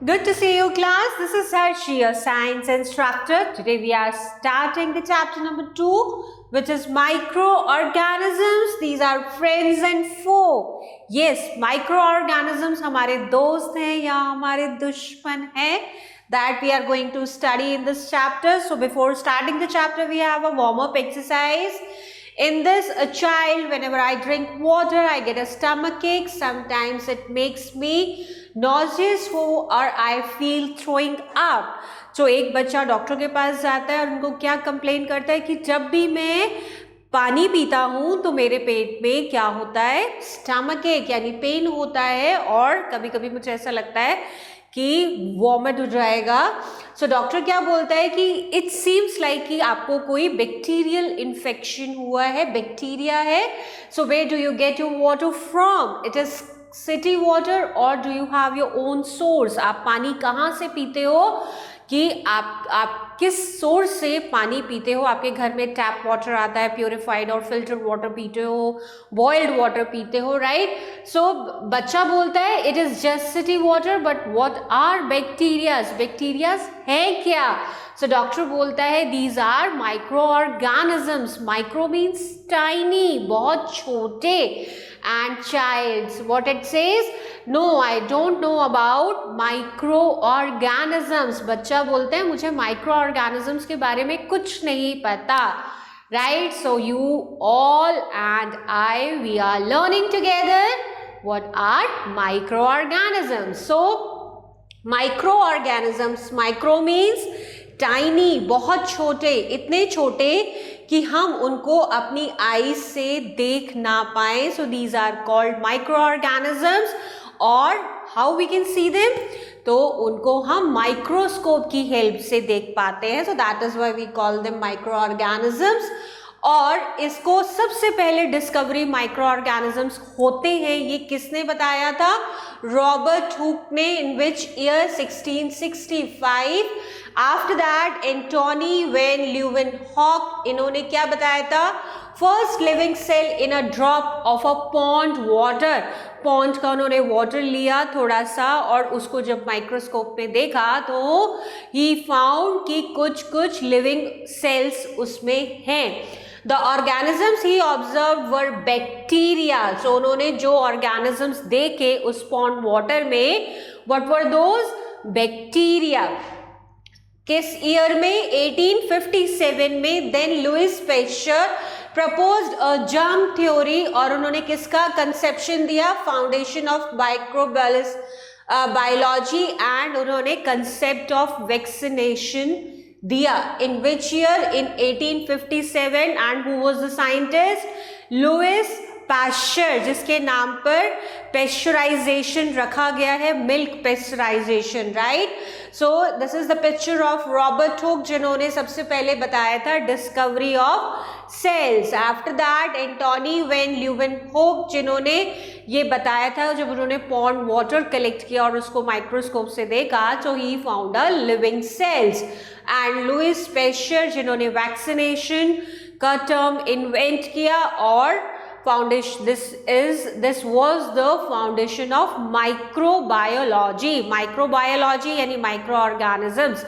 Good to see you, class. This is Harshi, your science instructor. Today we are starting the chapter number 2, which is microorganisms. These are friends and foe. Yes, microorganisms हमारे दोस्त हैं या हमारे दुश्मन हैं. That we are going to study in this chapter. So before starting the chapter, we have a warm-up exercise. In this, a child, whenever I drink water, I get a stomach ache. Sometimes it makes me nauseous or I feel throwing up. So एक बच्चा doctor के पास जाता है और उनको क्या complain करता है कि जब भी मैं पानी पीता हूँ तो मेरे पेट में क्या होता है, स्टमक एक यानी पेन होता है और कभी कभी मुझे ऐसा लगता है कि वॉमिट हो जाएगा. सो डॉक्टर क्या बोलता है कि इट सीम्स लाइक कि आपको कोई बैक्टीरियल इन्फेक्शन हुआ है, बैक्टीरिया है. So where do you get your water from? It is city water और do you have your own source? आप पानी कहाँ से पीते हो, कि आप किस सोर्स से पानी पीते हो? आपके घर में टैप वाटर आता है, प्योरीफाइड और फिल्टर वाटर पीते हो, बॉइल्ड वाटर पीते हो, राइट? सो बच्चा बोलता है it is just city water, but what are bacterias? Bacterias है क्या? सो डॉक्टर बोलता है these are micro organisms. Micro means tiny, बहुत छोटे. And childs, what it says? No, I don't know about microorganisms. बच्चा बोलते हैं मुझे microorganisms के बारे में कुछ नहीं पता. Right? So you all and I, we are learning together what are microorganisms. So microorganisms, micro means tiny, बहुत छोटे, इतने छोटे कि हम उनको अपनी आईज से देख ना पाए. So these are called micro organisms. और how we can see them? तो उनको हम माइक्रोस्कोप की हेल्प से देख पाते हैं. So that is why we call them micro organisms. और इसको सबसे पहले डिस्कवरी माइक्रो ऑर्गेनिजम्स होते हैं ये किसने बताया था? रॉबर्ट हुक ने. In which year? 1665. After that Antonie van Leeuwenhoek, इन्होंने क्या बताया था? First living cell in a drop of a pond water. Pond का उन्होंने वाटर लिया थोड़ा सा और उसको जब माइक्रोस्कोप में देखा तो ही फाउंड कि कुछ लिविंग सेल्स उसमें हैं. द ऑर्गेनिजम्स ही ऑब्जर्व वर बैक्टीरिया. सो उन्होंने जो ऑर्गेनिजम्स देखे उस पॉन्ड वाटर में, व्हाट वर दोज? बैक्टीरिया. किस ईयर में? 1857 में. Then Louis Pasteur proposed a germ theory और उन्होंने किसका कंसेप्शन दिया? फाउंडेशन ऑफ बायोलॉजी एंड उन्होंने कंसेप्ट ऑफ वैक्सीनेशन दिया. In which year? In 1857. And who was the scientist? Louis Pasteur, जिसके नाम पर पेस्चराइजेशन रखा गया है, milk pasteurisation, right? So this is the picture of Robert Hooke जिन्होंने सबसे पहले बताया था discovery of cells. After that Antonie van Leeuwenhoek जिन्होंने ये बताया था जब उन्होंने पॉन्ड वाटर कलेक्ट किया और उसको माइक्रोस्कोप से देखा तो ही found a living cells. And Louis Pasteur जिन्होंने वैक्सीनेशन का टर्म इन्वेंट किया और foundation, this was the foundation of microbiology. Microbiology यानी microorganisms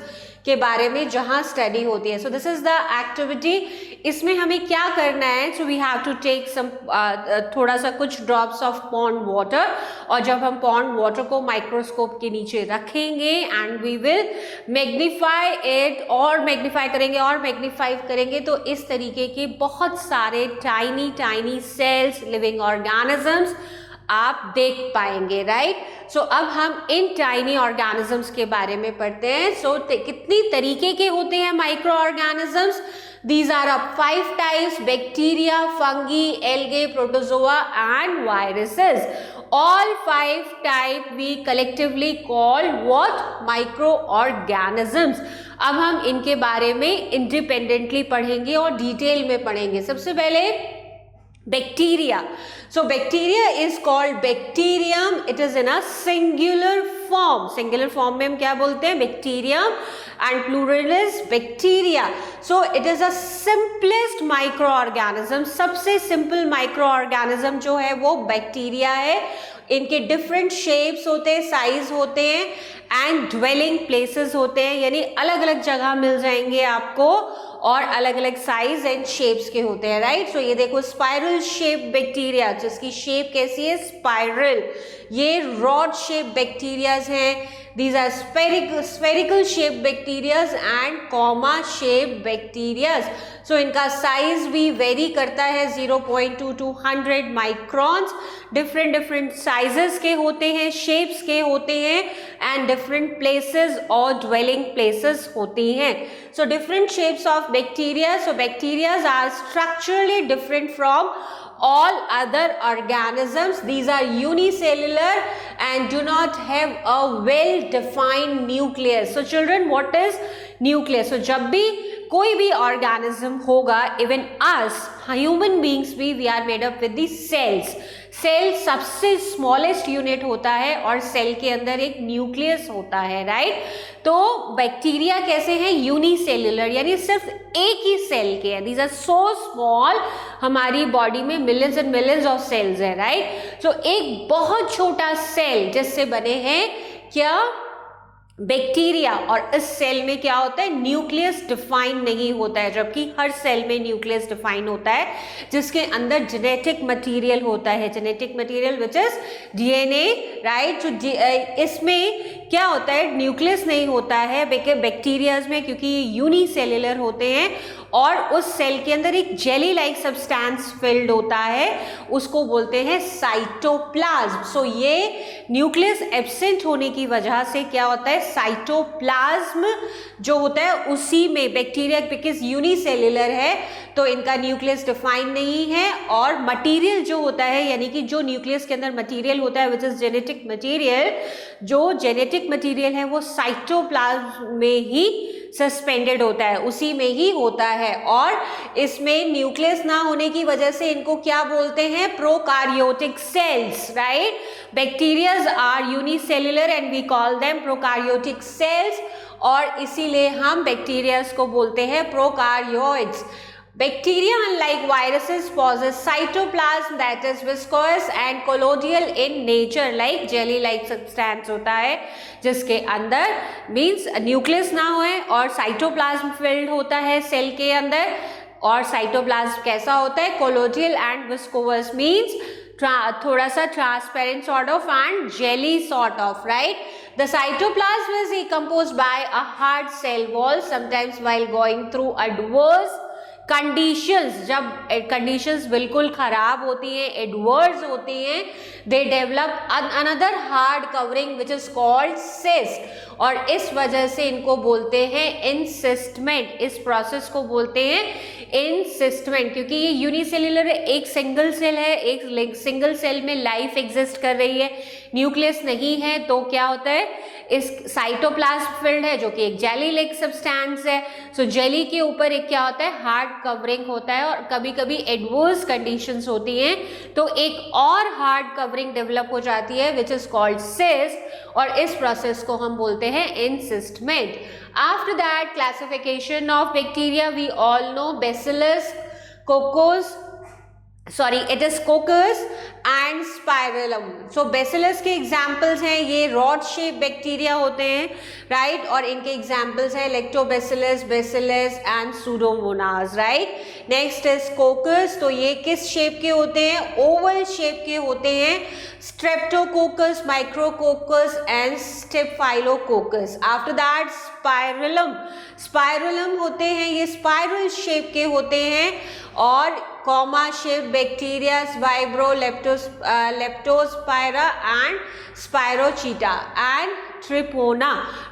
के बारे में जहाँ स्टडी होती है. So this is the activity. इसमें हमें क्या करना है? So we have to take some थोड़ा सा कुछ ड्रॉप्स ऑफ पॉन्ड वाटर और जब हम पॉन्ड वाटर को माइक्रोस्कोप के नीचे रखेंगे and we will magnify it और मैग्नीफाई करेंगे तो इस तरीके के बहुत सारे टाइनी सेल्स, लिविंग ऑर्गेनिजम्स आप देख पाएंगे, राइट? सो अब हम इन टाइनी ऑर्गेनिजम्स के बारे में पढ़ते हैं. सो कितनी तरीके के होते हैं micro organisms? These are of 5 types: bacteria, fungi, algae, protozoa and viruses. All 5 type we collectively call what? Microorganisms. अब हम इनके बारे में इंडिपेंडेंटली पढ़ेंगे और डिटेल में पढ़ेंगे. सबसे पहले bacteria. So bacteria is called bacterium. It is in a singular form. Singular form में हम क्या बोलते हैं? Bacterium. And plural is bacteria. So it is a simplest microorganism. सबसे simple microorganism जो है वो bacteria है. इनके डिफरेंट शेप्स होते हैं, साइज होते हैं एंड ड्वेलिंग प्लेसेस होते हैं, यानी अलग अलग जगह मिल जाएंगे आपको और अलग अलग साइज एंड शेप्स के होते हैं, राइट। सो ये देखो स्पाइरल शेप बैक्टीरिया, जिसकी शेप कैसी है, स्पाइरल। ये रॉड शेप बैक्टीरियाज हैं, these are spherical shaped bacteria and comma shaped bacteria. So इनका साइज भी वेरी करता है 0.2 to 100 माइक्रॉन्स। डिफरेंट साइजेस के होते हैं, शेप्स के होते हैं एंड डिफरेंट प्लेसेस और ड्वेलिंग प्लेसेस होती हैं। So different shapes of bacteria. So bacterias are structurally different from all other organisms. These are unicellular and do not have a well defined nucleus. So children, what is nucleus? So जब भी कोई भी organism होगा, even us human beings भी, we are made up with the cells. Cell सबसे smallest unit होता है और सेल के अंदर एक न्यूक्लियस होता है, राइट। तो बैक्टीरिया कैसे हैं, यूनिसेल्युलर, यानी सिर्फ एक ही सेल के हैं। दीज आर सो स्मॉल, हमारी बॉडी में millions and millions of cells है, राइट। सो एक बहुत छोटा सेल जिससे बने हैं क्या, बैक्टीरिया, और इस सेल में क्या होता है, न्यूक्लियस डिफाइन नहीं होता है, जबकि हर सेल में न्यूक्लियस डिफाइन होता है, जिसके अंदर जेनेटिक मटेरियल होता है, genetic material which is DNA, right. तो इसमें क्या होता है, न्यूक्लियस नहीं होता है बैक्टीरियाज में, क्योंकि ये यूनिसेल्युलर होते हैं और उस सेल के अंदर एक जेली लाइक सब्सटेंस फिल्ड होता है, उसको बोलते हैं साइटोप्लाज्म। सो ये न्यूक्लियस एब्सेंट होने की वजह से क्या होता है, साइटोप्लाज्म जो होता है उसी में बैक्टीरिया, बिकॉज यूनिसेल्युलर है तो इनका न्यूक्लियस डिफाइन नहीं है, और मटेरियल जो होता है, यानी कि जो न्यूक्लियस के अंदर मटेरियल होता है विच इज जेनेटिक मटेरियल, जो जेनेटिक मटेरियल है वो साइटोप्लाज्म में ही सस्पेंडेड होता है, उसी में ही होता है। और इसमें न्यूक्लियस ना होने की वजह से इनको क्या बोलते हैं, prokaryotic cells, right. Bacterias are unicellular and we call them prokaryotic cells, और इसीलिए हम बैक्टीरियाज को बोलते हैं प्रोकार्योइड्स। Bacteria, unlike viruses, possess cytoplasm that is viscous and colloidal in nature, like jelly-like substance होता है जिसके अंदर means न्यूक्लियस ना होए और साइटोप्लाज्म फिल्ड होता है सेल के अंदर, और साइटोप्लाज्म कैसा होता है, colloidal and viscous means थोड़ा सा transparent sort of and jelly sort of, right. The cytoplasm is decomposed by a hard cell wall sometimes while going through adverse conditions. जब कंडीशंस बिल्कुल खराब होती हैं, एडवर्स होती हैं, they develop another hard covering which is called cyst, और इस वजह से इनको बोलते हैं इनसिस्टमेंट। इस प्रोसेस को बोलते हैं इनसिस्टमेंट, क्योंकि ये यूनिसेल्युलर है, एक सिंगल सेल है, एक सिंगल सेल में लाइफ एग्जिस्ट कर रही है, न्यूक्लियस नहीं है, तो क्या होता है, इस साइटोप्लाज्म फिल्ड है जो कि एक जेली लाइक सब्सटेंस है। सो जेली के ऊपर एक क्या होता है, हार्ड कवरिंग होता है, और कभी कभी एडवर्स कंडीशंस होती हैं तो एक और हार्ड कवरिंग डेवलप हो जाती है विच इज कॉल्ड सिस्ट, और इस प्रोसेस को हम बोलते हैं इनसिस्टमेंट। After that classification of bacteria, we all know Bacillus, it is Coccus and Spirillum. So Bacillus के एग्जाम्पल्स हैं, ये रॉड शेप बैक्टीरिया होते हैं, राइट, और इनके एग्जाम्पल्स हैं Lactobacillus, Bacillus and Pseudomonas, right. Next is Coccus, तो ये किस शेप के होते हैं, ओवल शेप के होते हैं, Streptococcus, Micrococcus and Staphylococcus. After that Spirillum होते हैं, ये स्पाइरल शेप के होते हैं, और comma shape bacteria vibrio, leptospira and spirochaeta and treponema,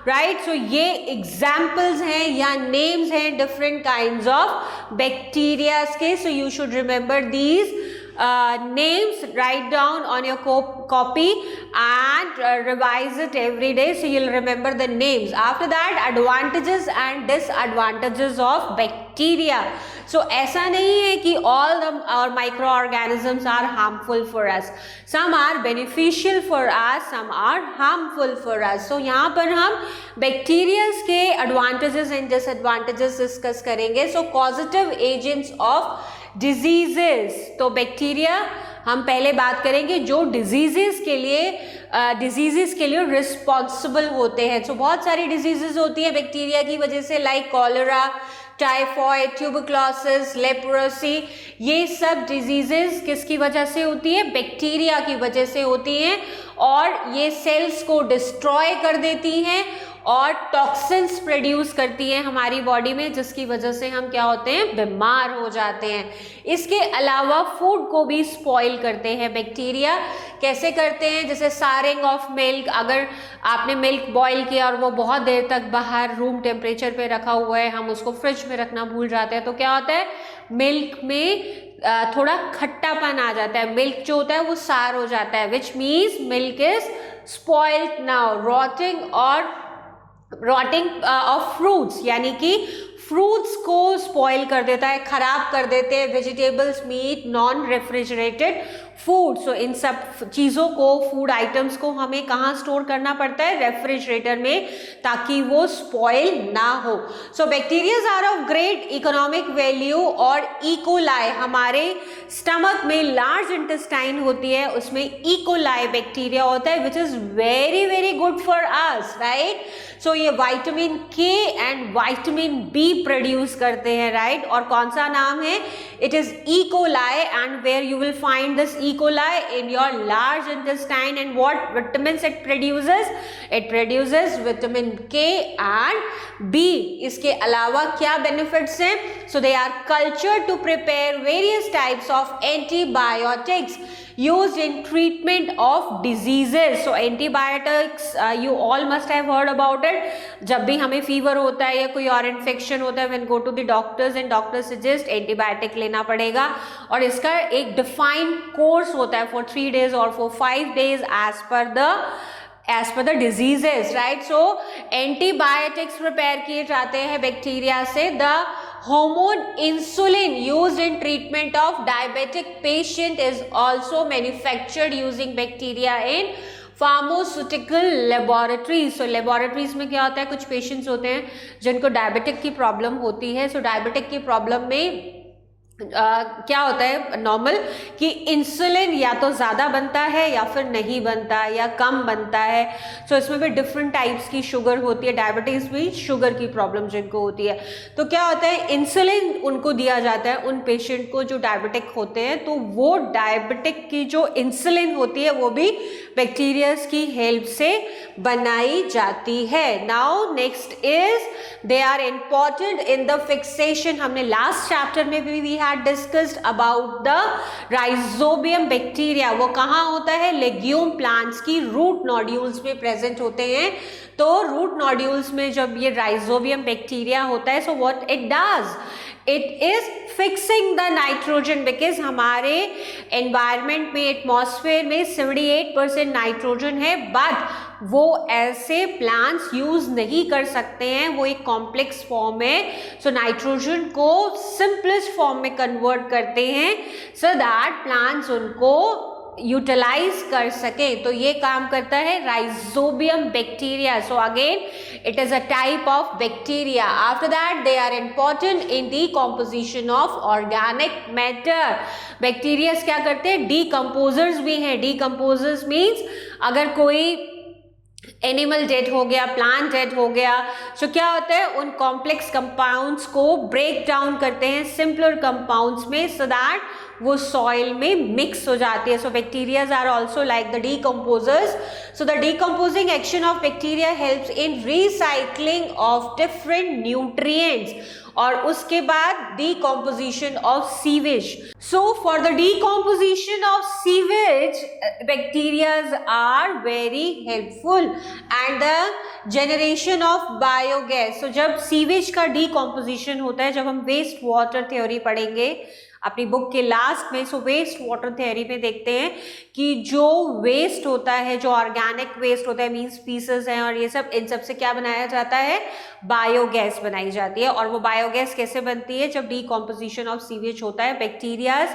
right. So ये एग्जाम्पल्स हैं या नेम्स हैं डिफरेंट काइंड्स ऑफ बैक्टीरियाज के। So you should remember these names, write down on your copy and revise it every day so you'll remember the names. After that, advantages and disadvantages of bacteria. So ऐसा नहीं है कि all the microorganisms are harmful for us. Some are beneficial for us, some are harmful for us. So यहाँ पर हम bacteria के advantages and disadvantages discuss करेंगे. So causative agents of diseases, तो बैक्टीरिया हम पहले बात करेंगे जो डिजीजेस के लिए रिस्पॉन्सिबल होते हैं। तो बहुत सारी डिजीजेस होती है बैक्टीरिया की वजह से, like cholera, typhoid, tuberculosis, leprosy. ये सब डिजीजेस किसकी वजह से होती है? बैक्टीरिया की वजह से होती हैं, और ये सेल्स को डिस्ट्रॉय कर देती हैं और टॉक्सिन्स प्रोड्यूस करती हैं हमारी बॉडी में, जिसकी वजह से हम क्या होते हैं? बीमार हो जाते हैं। इसके अलावा फूड को भी स्पॉइल करते हैं बैक्टीरिया। कैसे करते हैं? जैसे सारिंग ऑफ मिल्क, अगर आपने मिल्क बॉईल किया और वो बहुत देर तक बाहर रूम टेम्परेचर पे रखा हुआ है, हम उसको फ्रिज में रखना भूल जाते हैं, तो क्या होता है? मिल्क में थोड़ा खट्टापन आ जाता है, मिल्क जो होता है वो सार हो जाता है, which means milk is spoiled now. Rotting of fruits, यानी कि फ्रूट्स को स्पॉइल कर देता है, खराब कर देते हैं। Vegetables, meat, non refrigerated food. So इन सब चीज़ों को, फूड आइटम्स को हमें कहाँ स्टोर करना पड़ता है? रेफ्रिजरेटर में, ताकि वो स्पॉइल ना हो। So bacterias are of great economic value. और इकोलाई, हमारे स्टमक में लार्ज इंटेस्टाइन होती है, उसमें इकोलाई बैक्टीरिया होता है, which is very very good for us, right. So ये विटामिन के एंड विटामिन बी प्रोड्यूस करते हैं, राइट। और कौन सा नाम है? It is E coli, and where you will find this E coli? in your large intestine. And what vitamins it produces? It produces vitamin K and B. इसके अलावा क्या benefits हैं? So they are cultured to prepare various types of antibiotics used in treatment of diseases. So antibiotics, you all must have heard about it. जब भी हमें fever होता है या कोई और इन्फेक्शन होता है, when go to the doctors and doctors suggest antibiotic लेना पड़ेगा, और इसका एक डिफाइंड कोर्स होता है for 3 days or for 5 days as per the diseases, right? So antibiotics prepare किए जाते हैं बैक्टीरिया से। The hormone insulin used in treatment of diabetic patient is also manufactured using bacteria in pharmaceutical laboratories. So laboratories में क्या होता है? कुछ patients होते हैं जिनको डायबिटिक की प्रॉब्लम होती है। सो डायबिटिक की प्रॉब्लम में क्या होता है नॉर्मल, कि इंसुलिन या तो ज़्यादा बनता है या फिर नहीं बनता है या कम बनता है। सो इसमें भी डिफरेंट टाइप्स की शुगर होती है। डायबिटीज़ भी शुगर की प्रॉब्लम जिनको होती है, तो क्या होता है? इंसुलिन उनको दिया जाता है, उन पेशेंट को जो डायबिटिक होते हैं। तो वो डायबिटिक की जो इंसुलिन होती है वो भी बैक्टीरियाज की हेल्प से बनाई जाती है। Now next is they are important in the fixation. हमने लास्ट चैप्टर में भी we had discussed about the Rhizobium bacteria. वो कहाँ होता है? लेग्यूम प्लांट्स की रूट नोड्यूल्स में प्रेजेंट होते हैं। तो रूट नोड्यूल्स में जब ये राइजोबियम बैक्टीरिया होता है, so what it does? It is fixing the nitrogen, because हमारे एनवायरमेंट में, एटमॉस्फेयर में 78% नाइट्रोजन है, बट वो ऐसे प्लांट्स यूज नहीं कर सकते हैं, वो एक कॉम्प्लेक्स फॉर्म है। सो नाइट्रोजन को सिंपलेस्ट फॉर्म में कन्वर्ट करते हैं सो दैट प्लांट्स उनको यूटिलाइज कर सके। तो ये काम करता है Rhizobium bacteria. So again it is a type of bacteria. After that they are important in decomposition of organic matter. Bacterias क्या करते हैं? डीकम्पोजर्स भी हैं। डीकम्पोजर्स मीन्स अगर कोई एनिमल डेड हो गया, प्लांट डेड हो गया, तो क्या होता है? उन कॉम्प्लेक्स कंपाउंड्स को ब्रेक डाउन करते हैं सिंपलर कंपाउंड्स में, सो दैट वो सॉइल में मिक्स हो जाती है। So bacterias are also like the decomposers. So the decomposing action of bacteria helps in recycling of different nutrients. और उसके बाद decomposition of sewage. So for the decomposition of sewage, bacteria are very helpful, and the generation of biogas. So जब sewage का decomposition होता है, जब हम waste water theory पढ़ेंगे अपनी बुक के लास्ट में, सो वेस्ट वाटर थ्योरी में देखते हैं कि जो वेस्ट होता है, जो ऑर्गेनिक वेस्ट होता है, मीन्स पीसेस हैं और ये सब, इन सब से क्या बनाया जाता है? बायोगैस बनाई जाती है। और वो बायोगैस कैसे बनती है? जब डीकम्पोजिशन ऑफ सीवेज होता है, बैक्टीरियाज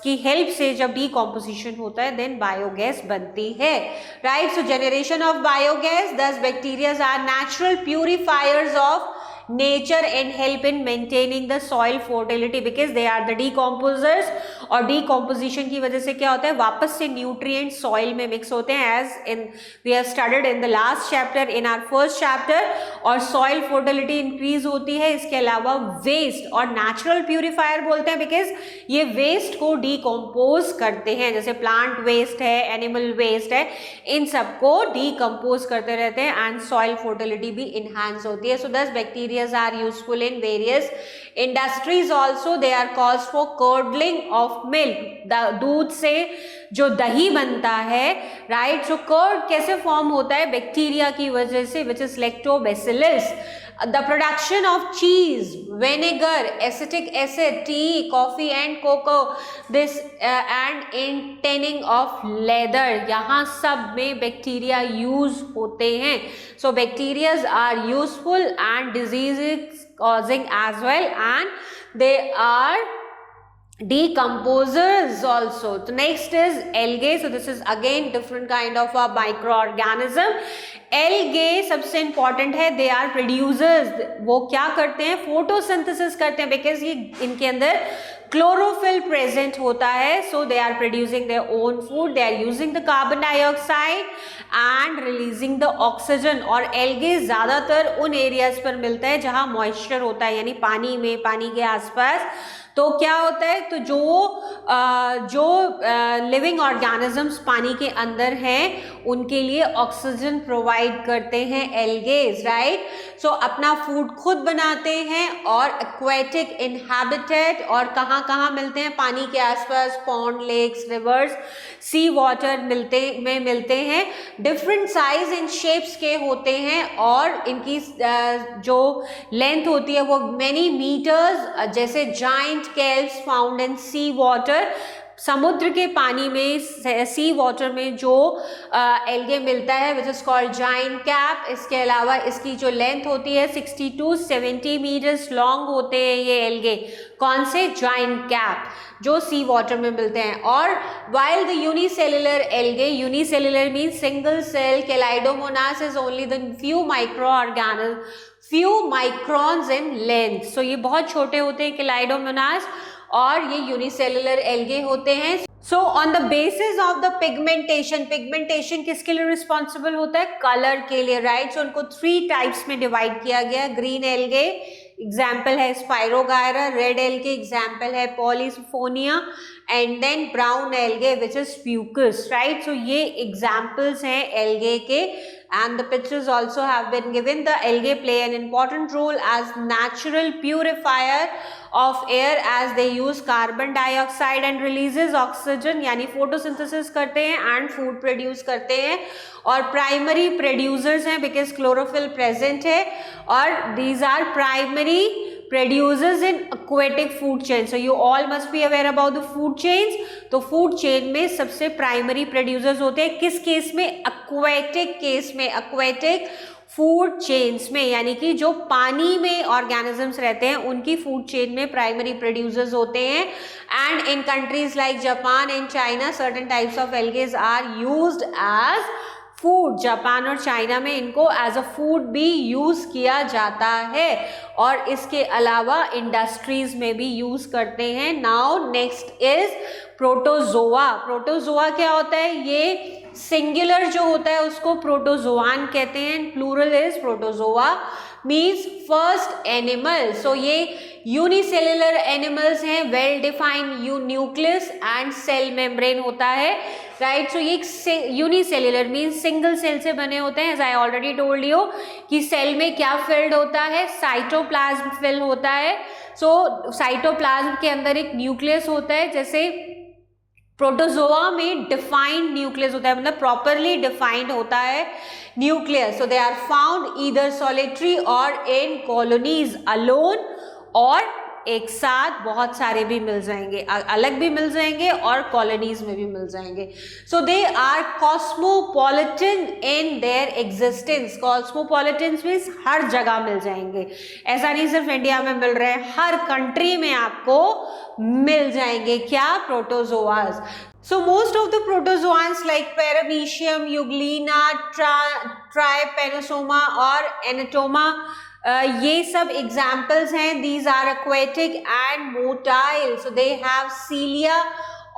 की हेल्प से जब डीकम्पोजिशन होता है, देन बायोगैस बनती है, right. So generation of biogas, thus bacterias are natural purifiers of nature and help in maintaining the soil fertility because they are the decomposers, और decomposition की वजह से क्या होता है, वापस से nutrients soil में mix होते हैं, as in we have studied in the last chapter, in our first chapter, और soil fertility increase होती है. इसके अलावा waste और natural purifier बोलते हैं because ये waste को decompose करते हैं, जैसे plant waste है, animal waste है, इन सबको decompose करते रहते हैं and soil fertility भी enhance होती है. So thus bacteria are useful in various industries also. They are caused for curdling of milk. दूध से जो दही बनता है, राइट, सो कर्ड कैसे फॉर्म होता है, बैक्टीरिया की वजह से, which is lactobacillus. The production of cheese, vinegar, acetic acid, tea, coffee and cocoa, this and in tanning of leather, यहाँ सब में बैक्टीरिया यूज होते हैं. So bacteria are useful and disease causing as well, and they are decomposers also. So next is algae. So this is again different kind of a microorganism. algae सबसे important है, they are producers. वो क्या करते हैं, photosynthesis करते हैं because ये इनके अंदर chlorophyll present होता है. So they are producing their own food, they are using the carbon dioxide and releasing the oxygen. और algae ज़्यादातर उन areas पर मिलता है जहाँ moisture होता है, यानी पानी में, पानी के आसपास. तो क्या होता है, तो जो लिविंग ऑर्गेनिजम्स पानी के अंदर हैं उनके लिए ऑक्सीजन प्रोवाइड करते हैं एल्गेज, राइट. सो अपना फूड खुद बनाते हैं और एक्वेटिक इनहैबिटेट, और कहाँ कहाँ मिलते हैं, पानी के आसपास, पॉन्ड, लेक्स, रिवर्स, सी वाटर मिलते हैं. डिफरेंट साइज एंड शेप्स के होते हैं और इनकी जो लेंथ होती है वो मैनी मीटर्स, जैसे giant kelps found in sea water. समुद्र के पानी में, सी वाटर में जो एल्गे मिलता है which is called giant cap. इसके अलावा इसकी जो लेंथ होती है 60 to 70 मीटर्स लॉन्ग होते हैं ये एल्गे. कौन से, जाइंट कैप, जो सी वाटर में मिलते हैं. और while the unicellular algae, unicellular means single cell, chlamydomonas is only the few microns in length. So ये बहुत छोटे होते हैं कैलाइडोमोनास, और ये यूनिसेलुलर एल्गे होते हैं. So on the basis of the pigmentation, pigmentation किसके लिए रिस्पॉन्सिबल होता है, कलर के लिए, राइट. सो उनको 3 टाइप्स में डिवाइड किया गया. ग्रीन एल्गे एग्जाम्पल है स्पाइरोगायरा, रेड एल्गे एग्जाम्पल है polysiphonia, and then brown algae which is fucus, right. So ये एग्जाम्पल्स हैं एल्गे के. And the pictures also have been given. The algae play an important role as natural purifier of air as they use carbon dioxide and releases oxygen, यानी photosynthesis करते हैं and food produce करते हैं, और primary producers हैं because chlorophyll present है, और these are primary producers in aquatic food chain. So you all must be aware about the food chains. तो food chain में सबसे primary producers होते हैं किस केस में, aquatic केस में, aquatic फूड चेन्स में, यानी कि जो पानी में ऑर्गेनिजम्स रहते हैं उनकी फूड चेन में प्राइमरी प्रोड्यूसर्स होते हैं. And in countries like Japan and China certain types of algaes are used as food. Japan और चाइना में इनको एज अ फूड भी यूज किया जाता है, और इसके अलावा इंडस्ट्रीज में भी यूज करते हैं. Now next is protozoa. Protozoa क्या होता है, ये सिंगुलर जो होता है उसको प्रोटोजोआन कहते हैं, plural is protozoa, means first animal. So ये यूनिसेलुलर एनिमल्स हैं, well defined nucleus and cell membrane होता है, राइट. सो ये यूनिसेलुलर मीन्स सिंगल सेल से बने होते हैं. As I already told you कि सेल में क्या फिल्ड होता है, साइटोप्लाज्म फिल होता है. सो साइटोप्लाज्म के अंदर एक न्यूक्लियस होता है, जैसे प्रोटोजोआ में डिफाइंड न्यूक्लियस होता है, मतलब प्रॉपरली डिफाइंड होता है nucleus. So they are found either solitary और इन कॉलोनीज, अलोन और एक साथ. बहुत सारे भी मिल जाएंगे, अलग भी मिल जाएंगे और कॉलोनीज में भी मिल जाएंगे. So they are cosmopolitan in their existence. Cosmopolitan means हर जगह मिल जाएंगे, ऐसा नहीं सिर्फ इंडिया में मिल रहे हैं, हर कंट्री में आपको मिल जाएंगे क्या, प्रोटोजोआस. So most of the protozoans like Paramecium, Euglena, Trypanosoma और Anatoma, ये सब examples हैं. These are aquatic and motile, so they have cilia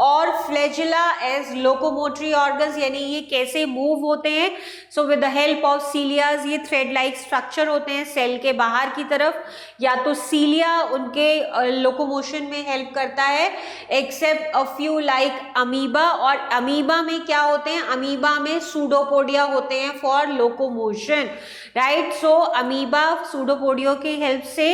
और फ्लैजिला एज लोकोमोटरी ऑर्गन्स, यानी ये कैसे मूव होते हैं. So with the help of cilias, ये थ्रेड लाइक स्ट्रक्चर होते हैं सेल के बाहर की तरफ. या तो सीलिया उनके लोकोमोशन में हेल्प करता है, except a few like amoeba. और अमीबा में क्या होते हैं, अमीबा में सूडोपोडिया होते हैं for locomotion, right. So amoeba सूडोपोडियो की हेल्प से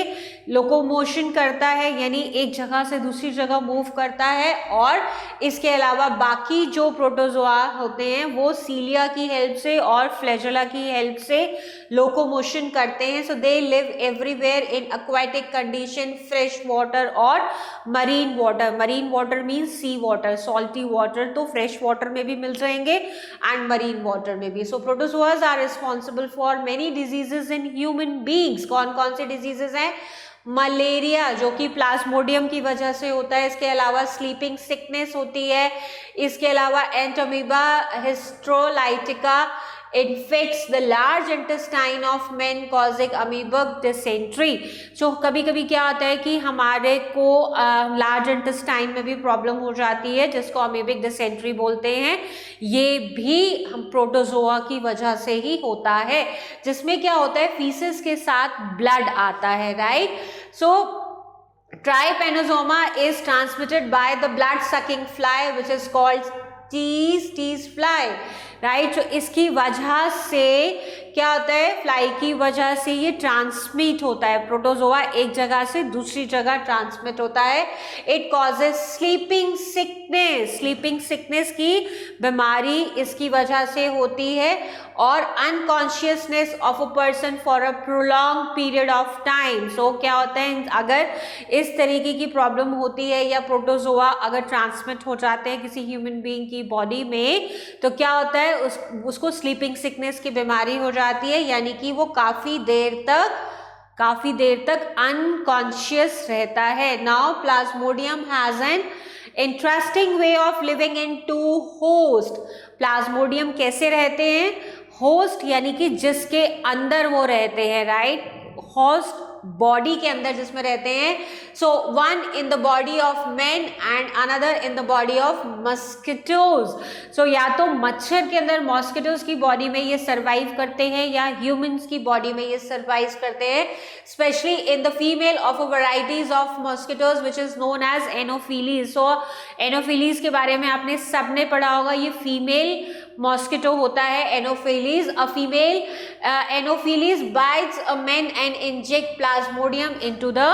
लोकोमोशन करता है, यानी एक जगह से दूसरी जगह मूव करता है. और इसके अलावा बाकी जो प्रोटोजोआ होते हैं वो सीलिया की हेल्प से और फ्लैजिला की हेल्प से लोकोमोशन करते हैं. So they live everywhere in aquatic condition, fresh water और marine water. Marine water means sea water, salty water, तो फ्रेश वाटर में भी मिल जाएंगे एंड मरीन वाटर में भी. So protozoas are responsible for many diseases in human beings. कौन कौन से डिजीजेस हैं, मलेरिया जो कि प्लाज्मोडियम की वजह से होता है, इसके अलावा स्लीपिंग सिकनेस होती है, इसके अलावा entamoeba histolytica infects the large intestine of men causing amoebic dysentery. जो कभी कभी क्या होता है कि हमारे को लार्ज इंटेस्टाइन में भी प्रॉब्लम हो जाती है, जिसको अमीबिक डिसेंट्री बोलते हैं. ये भी हम प्रोटोजोआ की वजह से ही होता है, जिसमें क्या होता है, फीसेस के साथ ब्लड आता है, right. So Trypanosoma is transmitted by the blood sucking fly which is called tease fly, right. तो इसकी वजह से क्या होता है, फ्लाई की वजह से ये ट्रांसमिट होता है. प्रोटोजोआ एक जगह से दूसरी जगह ट्रांसमिट होता है. It causes sleeping sickness, sleeping sickness की बीमारी इसकी वजह से होती है. और unconsciousness of a person for a prolong period of time. So क्या होता है, अगर इस तरीके की प्रॉब्लम होती है या प्रोटोजोआ अगर ट्रांसमिट हो जाते हैं किसी ह्यूमन बीइंग की बॉडी में, तो क्या होता है, उसको स्लीपिंग सिकनेस की बीमारी हो जाती है, यानी कि वो काफ़ी देर तक अनकॉन्शियस रहता है. Now Plasmodium has an interesting way of living in two host. Plasmodium कैसे रहते हैं, होस्ट यानी कि जिसके अंदर वो रहते हैं, राइट. होस्ट बॉडी के अंदर जिसमें रहते हैं. So one in the body of man and another in the body of mosquitoes. So या तो मच्छर के अंदर मॉस्किटोज की बॉडी में ये सर्वाइव करते हैं या ह्यूमंस की बॉडी में ये सर्वाइव करते हैं, specially in the female of a varieties of mosquitoes which is known as Anopheles. सो एनोफिलीज के बारे में आपने सबने पढ़ा होगा, ये फीमेल मॉस्किटो होता है anopheles. A female anopheles bytes a man and inject Plasmodium into the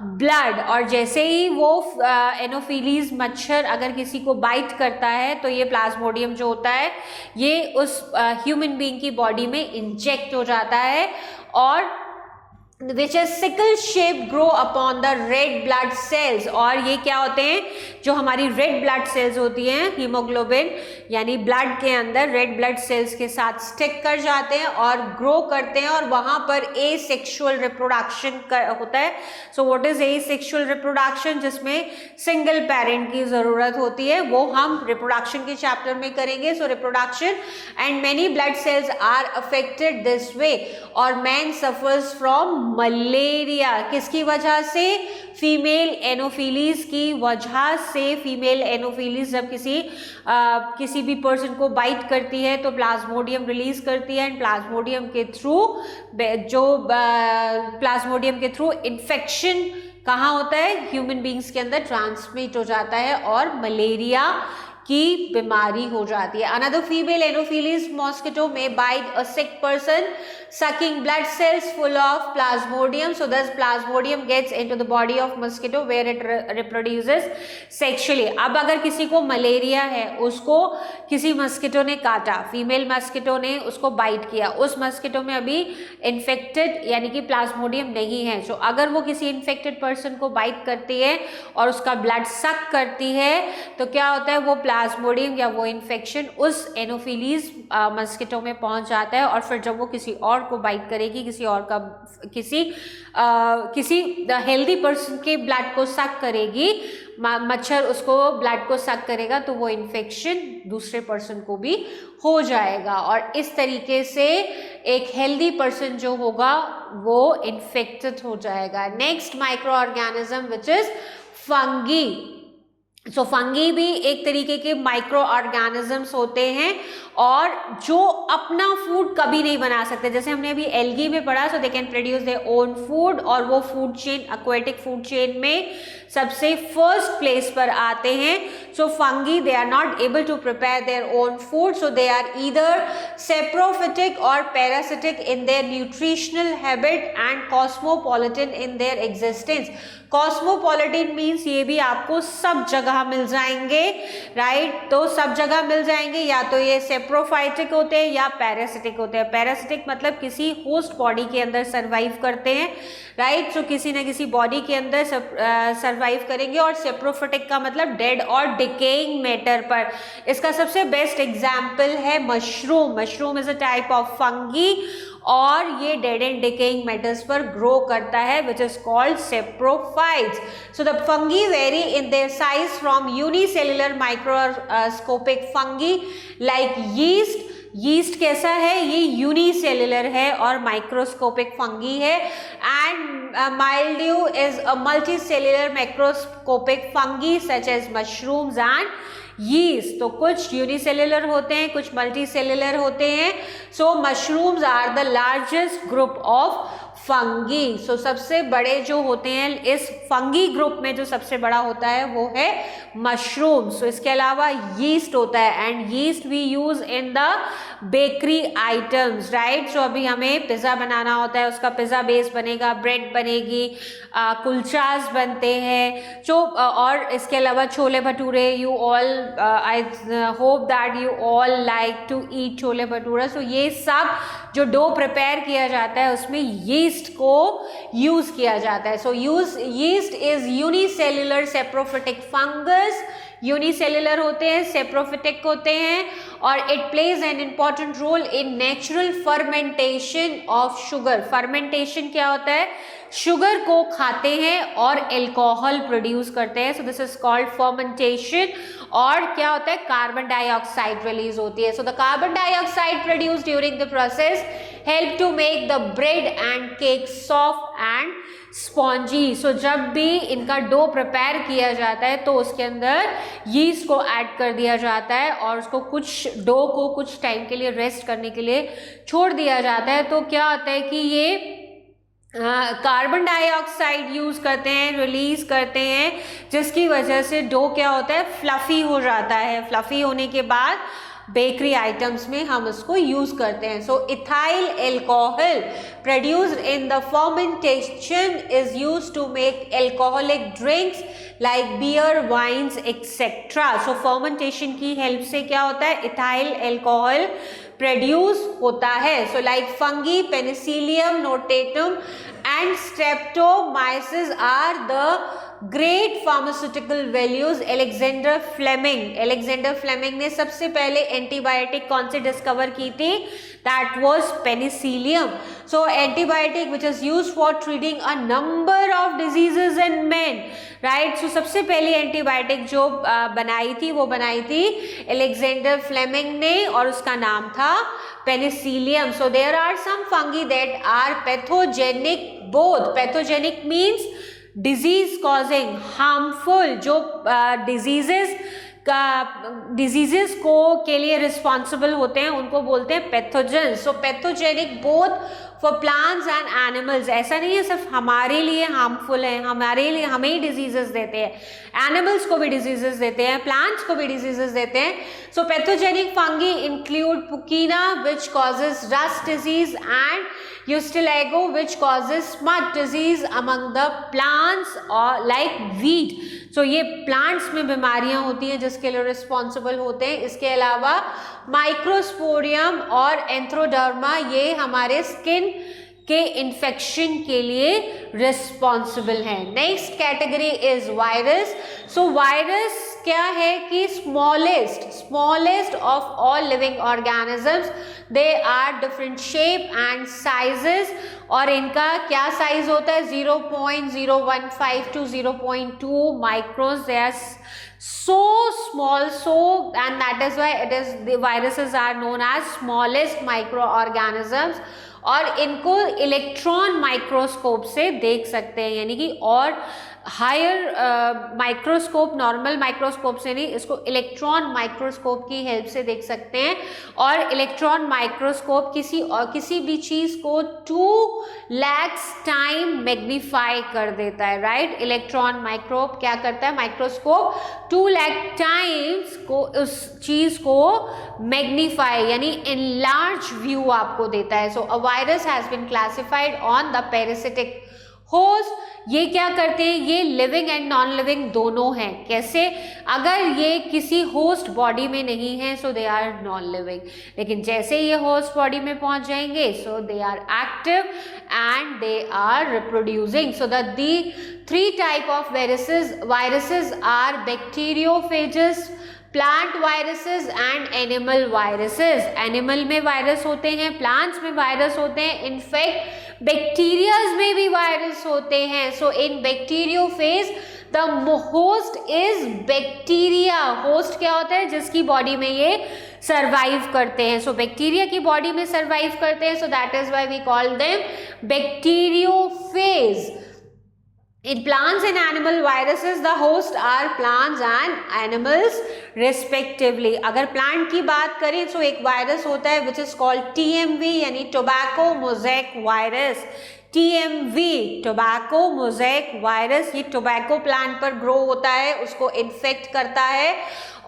blood. और जैसे ही वो एनोफिलीज मच्छर अगर किसी को बाइट करता है तो ये प्लाज्मोडियम जो होता है ये उस ह्यूमन बीइंग की बॉडी में इंजेक्ट हो जाता है. और which is sickle shape grow upon the red blood cells. और ये क्या होते हैं, जो हमारी रेड ब्लड सेल्स होती हैं, हीमोग्लोबिन यानी ब्लड के अंदर रेड ब्लड सेल्स के साथ स्टिक कर जाते हैं और ग्रो करते हैं, और वहाँ पर एसेक्सुअल रिप्रोडक्शन होता है. So what is asexual reproduction, जिसमें सिंगल पेरेंट की ज़रूरत होती है, वो हम रिप्रोडक्शन के चैप्टर में करेंगे. So reproduction and many blood cells are affected this way. और मैन सफर्स फ्रॉम मलेरिया. किसकी वजह से, फीमेल एनोफिलीज की वजह से. फीमेल एनोफिलीज जब किसी भी पर्सन को बाइट करती है तो प्लाज्मोडियम रिलीज करती है, एंड प्लाज्मोडियम के थ्रू इन्फेक्शन कहाँ होता है, ह्यूमन बींग्स के अंदर ट्रांसमिट हो जाता है और मलेरिया की बीमारी हो जाती है. अनदर फीमेल एनोफिलीज मॉस्किटो में bite a sick person sucking blood cells full of plasmodium. So thus plasmodium gets into the body of mosquito where it reproduces sexually. अब अगर किसी को मलेरिया है, उसको किसी मस्किटो ने काटा, फीमेल मस्किटो ने उसको बाइट किया, उस मस्किटो में अभी इन्फेक्टेड यानी कि प्लाज्मोडियम नहीं है. सो अगर वो किसी इन्फेक्टेड पर्सन को बाइट करती है और उसका ब्लड सक करती है तो क्या होता है, वो प्लाज्मोडियम या वो इन्फेक्शन उस एनोफिलीज मस्किटो में पहुंच जाता है, और फिर जब वो किसी और को बाइट करेगी, किसी हेल्दी पर्सन के ब्लड को सक करेगी, मच्छर उसको ब्लड को सक करेगा तो वो इन्फेक्शन दूसरे पर्सन को भी हो जाएगा, और इस तरीके से एक हेल्दी पर्सन जो होगा वो इन्फेक्टेड हो जाएगा। Next micro organism which is fungi. So fungi भी एक तरीके के माइक्रो ऑर्गेनिजम्स होते हैं और जो अपना फूड कभी नहीं बना सकते, जैसे हमने अभी एल्गी में पढ़ा, so they can produce their own food, और वो food chain aquatic food chain में सबसे फर्स्ट प्लेस पर आते हैं। So fungi they are not able to prepare their own food, so they are either saprophytic और parasitic in their nutritional habit and cosmopolitan in their existence. Cosmopolitan means ये भी आपको सब जगह मिल जाएंगे, राइट? तो सब जगह मिल जाएंगे, या तो ये सेप्रोफाइटिक होते हैं या पैरासिटिक होते हैं। पैरासिटिक मतलब किसी होस्ट बॉडी के अंदर सर्वाइव करते हैं, राइट? तो किसी न किसी बॉडी के अंदर सर्वाइव करेंगे, और सेप्रोफिटिक का मतलब डेड और डिकेइंग मैटर पर। इसका सबसे बेस्ट एग्जाम्पल है mushroom. Mushroom is a type of fungi और ये डेड एंड डिकेइंग मैटर्स पर ग्रो करता है, which is called saprophytes. So the fungi vary in their size from unicellular microscopic fungi like yeast. Yeast कैसा है? ये unicellular है और माइक्रोस्कोपिक फंगी है। And mildew is a multicellular microscopic fungi such as mushrooms and yeast. तो कुछ unicellular होते हैं, कुछ मल्टीसेल्युलर होते हैं। So mushrooms are the largest group of fungi. So सबसे बड़े जो होते हैं इस फंगी ग्रुप में, जो सबसे बड़ा होता है वो है मशरूम। सो इसके अलावा यीस्ट होता है, and yeast we use in the bakery items, right? So अभी हमें पिज़्ज़ा बनाना होता है, उसका पिज़्ज़ा बेस बनेगा, ब्रेड बनेगी, कुलचास बनते हैं, और इसके अलावा chole bhature. You all I hope that you all like to eat chole bhatura. So ये सब जो डो प्रिपेयर किया जाता है उसमें यीस्ट को यूज किया जाता है। So yeast is unicellular saprophytic fungus. Unicellular होते हैं, सेप्रोफिटिक होते हैं, और it plays an important role in natural fermentation of sugar. Fermentation क्या होता है? शुगर को खाते हैं और एल्कोहल प्रोड्यूस करते हैं। So this is called fermentation. और क्या होता है? कार्बन डाइऑक्साइड रिलीज होती है। So the carbon dioxide produce during the process help to make the bread and cake soft and spongy. So जब भी इनका डो प्रिपेयर किया जाता है तो उसके अंदर यीस्ट को ऐड कर दिया जाता है और उसको डो को कुछ टाइम के लिए रेस्ट करने के लिए छोड़ दिया जाता है। तो क्या होता है कि ये कार्बन डाइऑक्साइड यूज करते हैं, रिलीज करते हैं, जिसकी वजह से डो क्या होता है? फ्लफी हो जाता है। फ्लफी होने के बाद बेकरी आइटम्स में हम उसको यूज करते हैं। So ethyl alcohol produced in the fermentation is used to make alcoholic drinks like beer, wines etcetera. So fermentation की हेल्प से क्या होता है? इथाइल एल्कोहल प्रोड्यूस होता है। So like fungi, penicillium notatum and streptomyces are the great pharmaceutical values. Alexander Fleming ने सबसे पहले एंटीबायोटिक कौन से डिस्कवर की थी? That was penicillium. So antibiotic which is used for treating a number of diseases in men, right? So सबसे पहली antibiotic जो बनाई थी एलेक्जेंडर फ्लेमिंग ने, और उसका नाम था Penicillium. So there are some fungi that are pathogenic both. Pathogenic means disease causing, harmful, जो डिजीजेस को के लिए रिस्पॉन्सिबल होते हैं उनको बोलते हैं pathogen. So pathogenic both for plants and animals. ऐसा नहीं है सिर्फ हमारे लिए हार्मफुल है, हमें ही डिजीजेस देते हैं, एनिमल्स को भी डिजीजेस देते हैं, प्लांट्स को भी डिजीजेस देते हैं। So pathogenic fungi include puccinia which causes rust disease and Ustulago which causes smut disease among the plants or like wheat. So ये plants में बीमारियां होती हैं जिसके लिए रिस्पॉन्सिबल होते हैं। इसके अलावा माइक्रोस्पोरियम और एंथ्रोडर्मा ये हमारे स्किन के इन्फेक्शन के लिए रिस्पॉन्सिबल है। Next category is virus. So virus क्या है कि smallest of all living organisms, they are different shape and sizes, और इनका क्या साइज होता है 0.015 to 0.2 microns. They are so small, and that is why the viruses are known as smallest microorganisms. और इनको इलेक्ट्रॉन माइक्रोस्कोप से देख सकते हैं, यानी कि और हायर माइक्रोस्कोप, नॉर्मल माइक्रोस्कोप से नहीं, इसको इलेक्ट्रॉन माइक्रोस्कोप की हेल्प से देख सकते हैं। और इलेक्ट्रॉन माइक्रोस्कोप किसी भी चीज को 2 लाख टाइम मैग्नीफाई कर देता है, राइट। इलेक्ट्रॉन माइक्रोस्कोप क्या करता है, माइक्रोस्कोप 2 लाख टाइम्स को उस चीज को मैग्नीफाई यानी एनलार्ज व्यू आपको देता है। So a virus has been classified on the parasitic host. ये क्या करते हैं, ये लिविंग एंड नॉन लिविंग दोनों हैं। कैसे, अगर ये किसी होस्ट बॉडी में नहीं है so they are non living, लेकिन जैसे ये होस्ट बॉडी में पहुंच जाएंगे so they are active and they are reproducing. So the 3 type of viruses are bacteriophages, plant viruses and animal viruses. Animal में वायरस होते हैं, प्लांट्स में वायरस होते हैं, इनफैक्ट बैक्टीरियाज में भी वायरस होते हैं। So in bacteriophage the host is bacteria. Host क्या होता है, जिसकी बॉडी में ये सर्वाइव करते हैं। सो बैक्टीरिया की बॉडी में सर्वाइव करते हैं, so that is why we call them bacteriophage. In plants and animal viruses, the host are plants and animals respectively. अगर प्लांट की बात करें तो एक वायरस होता है which is called TMV यानी tobacco mosaic virus. TMV tobacco mosaic virus, ये टोबैको प्लांट पर ग्रो होता है, उसको इन्फेक्ट करता है।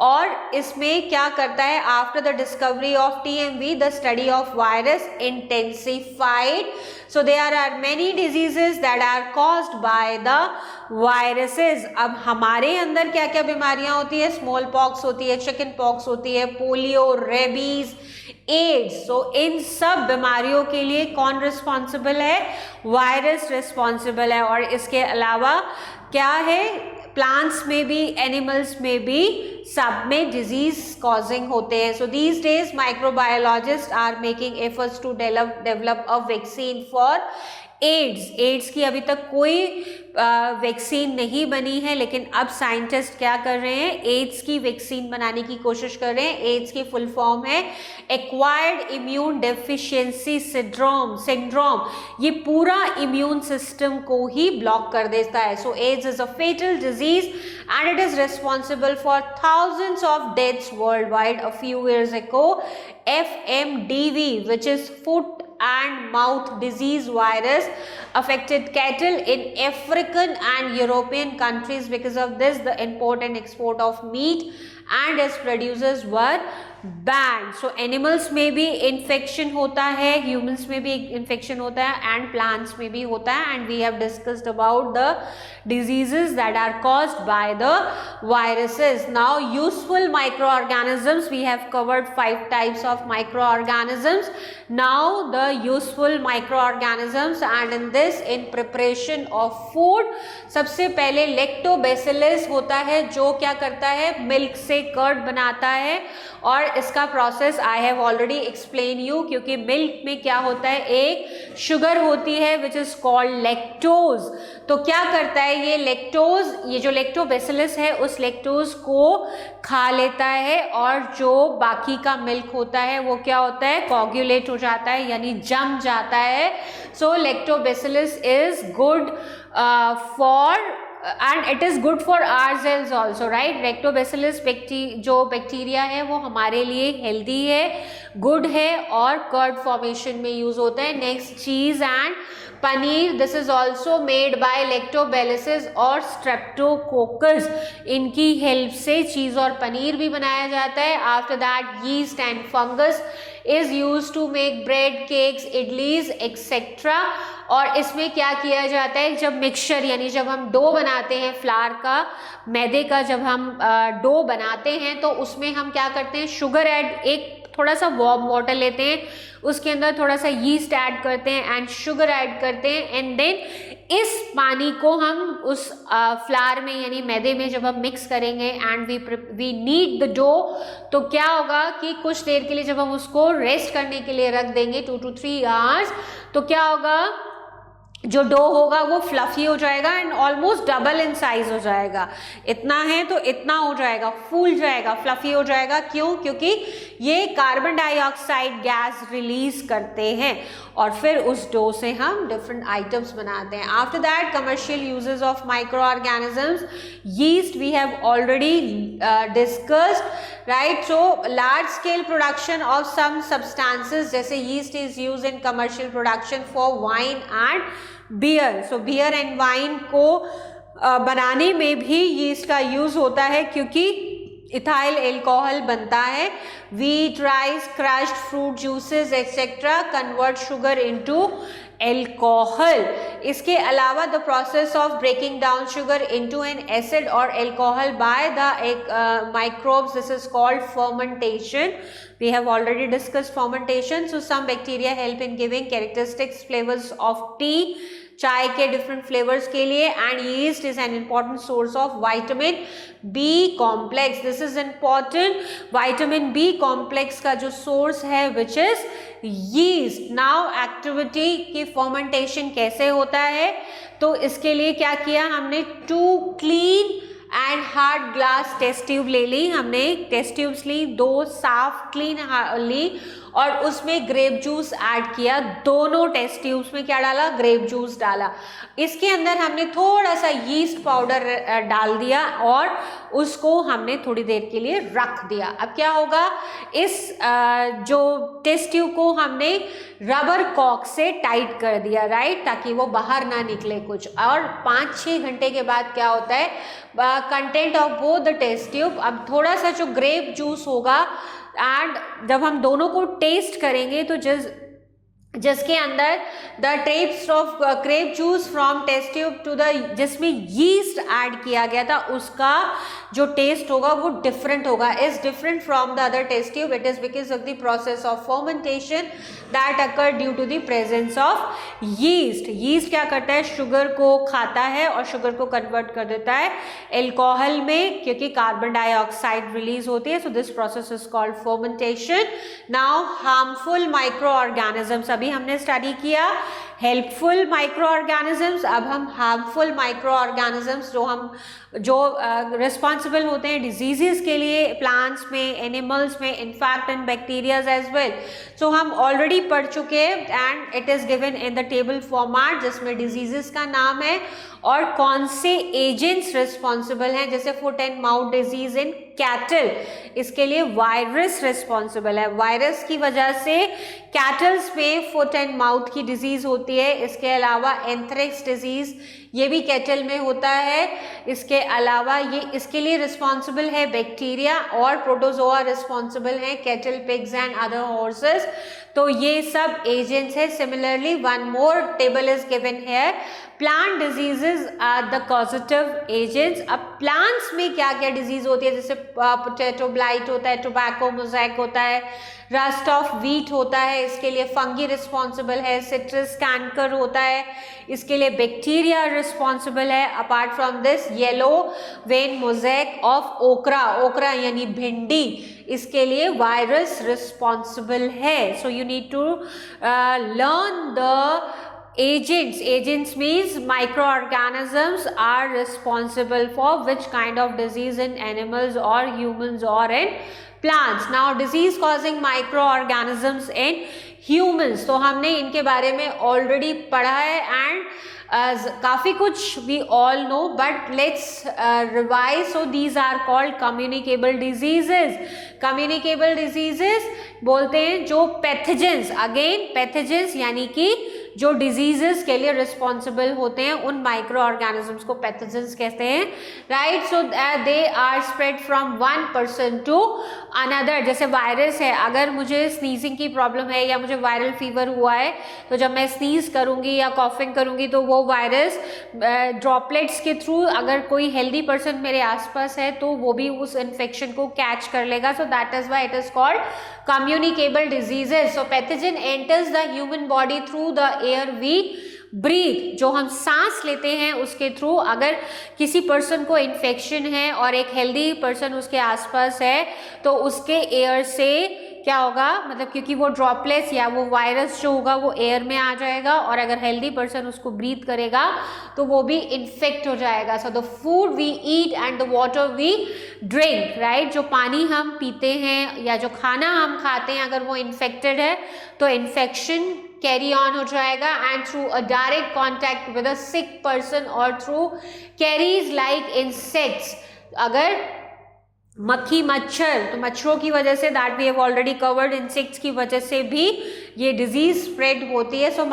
और इसमें क्या करता है, after the discovery of TMV the study of virus intensified. So there are many diseases that are caused by the viruses. अब हमारे अंदर क्या क्या बीमारियां होती है, स्मॉल पॉक्स होती है, चिकन पॉक्स होती है, पोलियो, रेबीज, एड्स। सो इन सब बीमारियों के लिए कौन रिस्पॉन्सिबल है, वायरस रिस्पॉन्सिबल है। और इसके अलावा क्या है, प्लांट्स में भी एनिमल्स में भी सब में डिजीज कॉजिंग होते हैं। So these days microbiologist are making efforts to develop a vaccine for AIDS की अभी तक कोई वैक्सीन नहीं बनी है, लेकिन अब साइंटिस्ट क्या कर रहे हैं, एड्स की वैक्सीन बनाने की कोशिश कर रहे हैं। एड्स की फुल फॉर्म है एक्वायर्ड इम्यून डेफिशिएंसी सिंड्रोम। ये पूरा इम्यून सिस्टम को ही ब्लॉक कर देता है। So AIDS is a fatal disease and it is responsible for thousands of deaths worldwide. A few years ago, FMDV, which is foot and mouth disease virus, affected cattle in African and European countries. Because of this, the import and export of meat and its producers were banned. So animals में भी infection होता है, humans में भी infection होता है, and plants में भी होता है। And we have discussed about the diseases that are caused by the viruses. Now useful microorganisms, we have covered 5 types of microorganisms. Now the useful microorganisms, and in this, in preparation of food, सबसे पहले lactobacillus होता है, जो क्या करता है, milk से curd बनाता है। और इसका process I have already explain you, क्योंकि मिल्क में क्या होता है, एक शुगर होती है विच इज कॉल्ड लैक्टोज। तो क्या करता है ये लैक्टोज, ये जो लैक्टोबैसिलस है उस लैक्टोज को खा लेता है, और जो बाकी का मिल्क होता है वो क्या होता है, कोगुलेट हो जाता है, यानी जम जाता है। So lactobacillus is good for and it is good for ourselves also, right? Lactobacillus जो बैक्टीरिया है वो हमारे लिए हेल्दी है, गुड है, और कर्ड फॉर्मेशन में यूज होता है। नेक्स्ट, चीज and paneer, this is also made by lactobacillus और स्ट्रेप्टोकोकस, इनकी हेल्प से चीज और पनीर भी बनाया जाता है। After that, yeast and fungus is used to make bread, cakes, idlis, etc. और इसमें क्या किया जाता है, जब मिक्सचर यानी जब हम डो बनाते हैं फ्लावर का, मैदे का, जब हम डो बनाते हैं तो उसमें हम क्या करते हैं, शुगर ऐड, एक थोड़ा सा वार्म वाटर लेते हैं, उसके अंदर थोड़ा सा यीस्ट ऐड करते हैं एंड शुगर ऐड करते हैं, एंड देन इस पानी को हम उस फ्लावर में यानी मैदे में जब हम मिक्स करेंगे and we need the dough, तो क्या होगा कि कुछ देर के लिए जब हम उसको रेस्ट करने के लिए रख देंगे 2 to 3 आवर्स, तो क्या होगा, जो डो होगा वो फ्लफी हो जाएगा and almost double in size हो जाएगा। इतना है तो इतना हो जाएगा, फूल जाएगा, फ्लफी हो जाएगा। क्यों? क्योंकि ये कार्बन डाइऑक्साइड गैस रिलीज करते हैं और फिर उस डो से हम डिफरेंट आइटम्स बनाते हैं। After that commercial uses of micro organisms, yeast we have already discussed, right. So large scale production of some substances, जैसे yeast is use in commercial production for wine and beer. So beer and wine को बनाने में भी yeast का use होता है, क्योंकि ethyl alcohol बनता है। Wheat, rice, crushed fruit juices etcetera convert sugar into alcohol. इसके अलावा the process of breaking down sugar into an acid और alcohol by the microbes, this is called fermentation. We have already discussed fermentation. So some bacteria help in giving characteristic flavors of tea, चाय के different flavours के लिए, and yeast is an important source of vitamin B complex. This is important, vitamin B complex का जो source है which is yeast. Now activity की fermentation कैसे होता है, तो इसके लिए क्या किया हमने, 2 clean and hard glass test tube ले ली हमने, टेस्ट ट्यूब्स ली, 2 साफ क्लीन ली और उसमें ग्रेप जूस ऐड किया। दोनों टेस्ट ट्यूब्स में क्या डाला, ग्रेप जूस डाला। इसके अंदर हमने थोड़ा सा यीस्ट पाउडर डाल दिया और उसको हमने थोड़ी देर के लिए रख दिया। अब क्या होगा, इस जो टेस्ट ट्यूब को हमने रबर कॉक से टाइट कर दिया, राइट, ताकि वो बाहर ना निकले कुछ। और 5-6 घंटे के बाद क्या होता है, content of both the test tube, अब थोड़ा सा जो ग्रेप जूस होगा एंड जब हम दोनों को टेस्ट करेंगे तो जिसके अंदर the taps of grape juice from test tube to the, जिसमें यीस्ट ऐड किया गया था, उसका जो टेस्ट होगा वो डिफरेंट होगा, is different from the other test tube. It is because of the process of fermentation that occur due to the presence of yeast. Yeast क्या करता है, शुगर को खाता है और शुगर को कन्वर्ट कर देता है एल्कोहल में, क्योंकि कार्बन डाइऑक्साइड रिलीज होती है। So this process is called fermentation. Now harmful micro organisms अभी हमने स्टडी किया, हेल्पफुल माइक्रो ऑर्गेनिजम्स। अब हम हार्मफुल माइक्रो ऑर्गेनिजम्स जो रिस्पॉन्सिबल होते हैं डिजीजेस के लिए, प्लांट्स में, एनिमल्स में, in fact in bacterias as well. सो हम ऑलरेडी पढ़ चुके and it is given in the table format, जिसमें डिजीजेस का नाम है और कौन से एजेंट्स रिस्पॉन्सिबल हैं। जैसे foot and mouth disease in cattle, इसके लिए वायरस रिस्पॉन्सिबल है, वायरस की वजह से कैटल्स में फुट एंड माउथ की डिजीज होती है। इसके अलावा एंथ्रेक्स डिजीज, ये भी कैटल में होता है। इसके अलावा ये इसके लिए रिस्पॉन्सिबल है बैक्टीरिया, और प्रोटोजोआ रिस्पॉन्सिबल है cattle, pigs and other horses. तो ये सब एजेंट्स है। Similarly one more table is given here, plant diseases are the causative agents. अब प्लांट्स में क्या क्या डिजीज होती है, जैसे पोटैटो ब्लाइट होता है, टोबैको मोज़ेक होता है, रस्ट ऑफ व्हीट होता है, इसके लिए फंगी रिस्पॉन्सिबल है, सिट्रस कैंकर होता है, इसके लिए बैक्टीरिया रिस्पॉन्सिबल है। Apart from this yellow vein mosaic of okra, okra यानी भिंडी, इसके लिए वायरस रिस्पॉन्सिबल है। So you need to learn the agents means microorganisms are responsible for which kind of disease in animals or humans or in plants. Now disease causing microorganisms in humans, तो हमने इनके बारे में already पढ़ा है and काफ़ी कुछ we all know, but let's revise. So these are called communicable diseases. Communicable diseases बोलते हैं जो pathogens, again pathogens यानी कि जो डिजीजेस के लिए रिस्पॉन्सिबल होते हैं उन माइक्रो ऑर्गेनिजम्स को पैथोजेंस कहते हैं, right. So they are spread from one person to another. जैसे वायरस है, अगर मुझे स्नीजिंग की प्रॉब्लम है या मुझे वायरल फीवर हुआ है, तो जब मैं स्नीज करूंगी या कॉफिंग करूंगी तो वो वायरस ड्रॉपलेट्स के थ्रू, अगर कोई हेल्दी पर्सन मेरे आसपास है तो वो भी उस इन्फेक्शन को कैच कर लेगा। So that is why it is called communicable diseases. So pathogen enters the human body through the air we breathe, जो हम सांस लेते हैं उसके थ्रू। अगर किसी पर्सन को इन्फेक्शन है और एक हेल्दी पर्सन उसके आसपास है तो उसके एयर से क्या होगा, मतलब क्योंकि वो ड्रॉपलेट्स या वो वायरस जो होगा वो एयर में आ जाएगा, और अगर हेल्दी पर्सन उसको ब्रीथ करेगा तो वो भी इन्फेक्ट हो जाएगा। So the food we eat and the water we drink, right, जो पानी हम पीते हैं या जो खाना हम खाते हैं, अगर वो इन्फेक्टेड है तो इन्फेक्शन कैरी ऑन हो जाएगा, and through a direct contact with a sick person और थ्रू कैरीज लाइक इंसेक्ट्स। अगर मक्खी मच्छर, तो मच्छरों की वजह से, that we have already covered, insects की वजह से भी ये डिजीज स्प्रेड होती है। So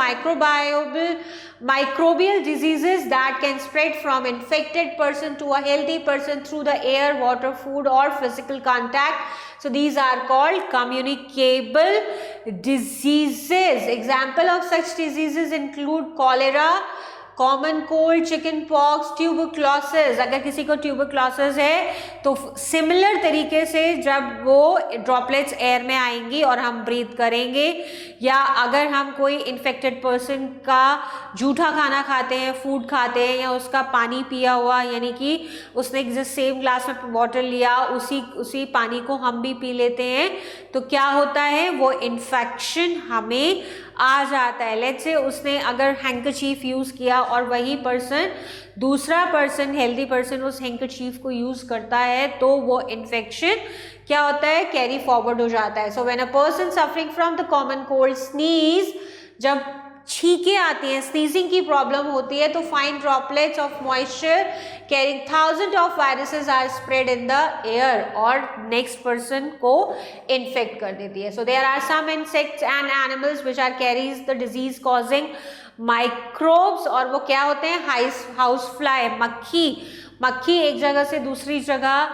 microbial diseases that can spread from infected person to a healthy person through the air, water, food or physical contact. So these are called communicable diseases. Example of such diseases include cholera, common cold, chicken pox, tuberculosis. अगर किसी को tuberculosis है तो similar तरीके से जब वो droplets air में आएंगी और हम ब्रीथ करेंगे, या अगर हम कोई इन्फेक्टेड पर्सन का जूठा खाना खाते हैं, फूड खाते हैं, या उसका पानी पिया हुआ, यानी कि उसने जिस सेम ग्लास में वाटर लिया उसी पानी को हम भी पी लेते हैं, तो क्या होता है, वो इन्फेक्शन हमें आ जाता है। लेट्स से उसने अगर हैंकरचीफ यूज किया और वही पर्सन, दूसरा पर्सन, हेल्दी पर्सन उस हैंकरचीफ को यूज करता है, तो वो इन्फेक्शन क्या होता है, कैरी फॉरवर्ड हो जाता है। So when a person suffering from the common cold sneeze, जब छींके आती हैं, स्नीजिंग की प्रॉब्लम होती है, तो fine droplets of moisture carrying thousand of viruses are spread in the air, और नेक्स्ट पर्सन को इन्फेक्ट कर देती है। So there are some insects and animals which are carriers the disease causing microbes, और वो क्या होते हैं, हाउस फ्लाई, मक्खी एक जगह से दूसरी जगह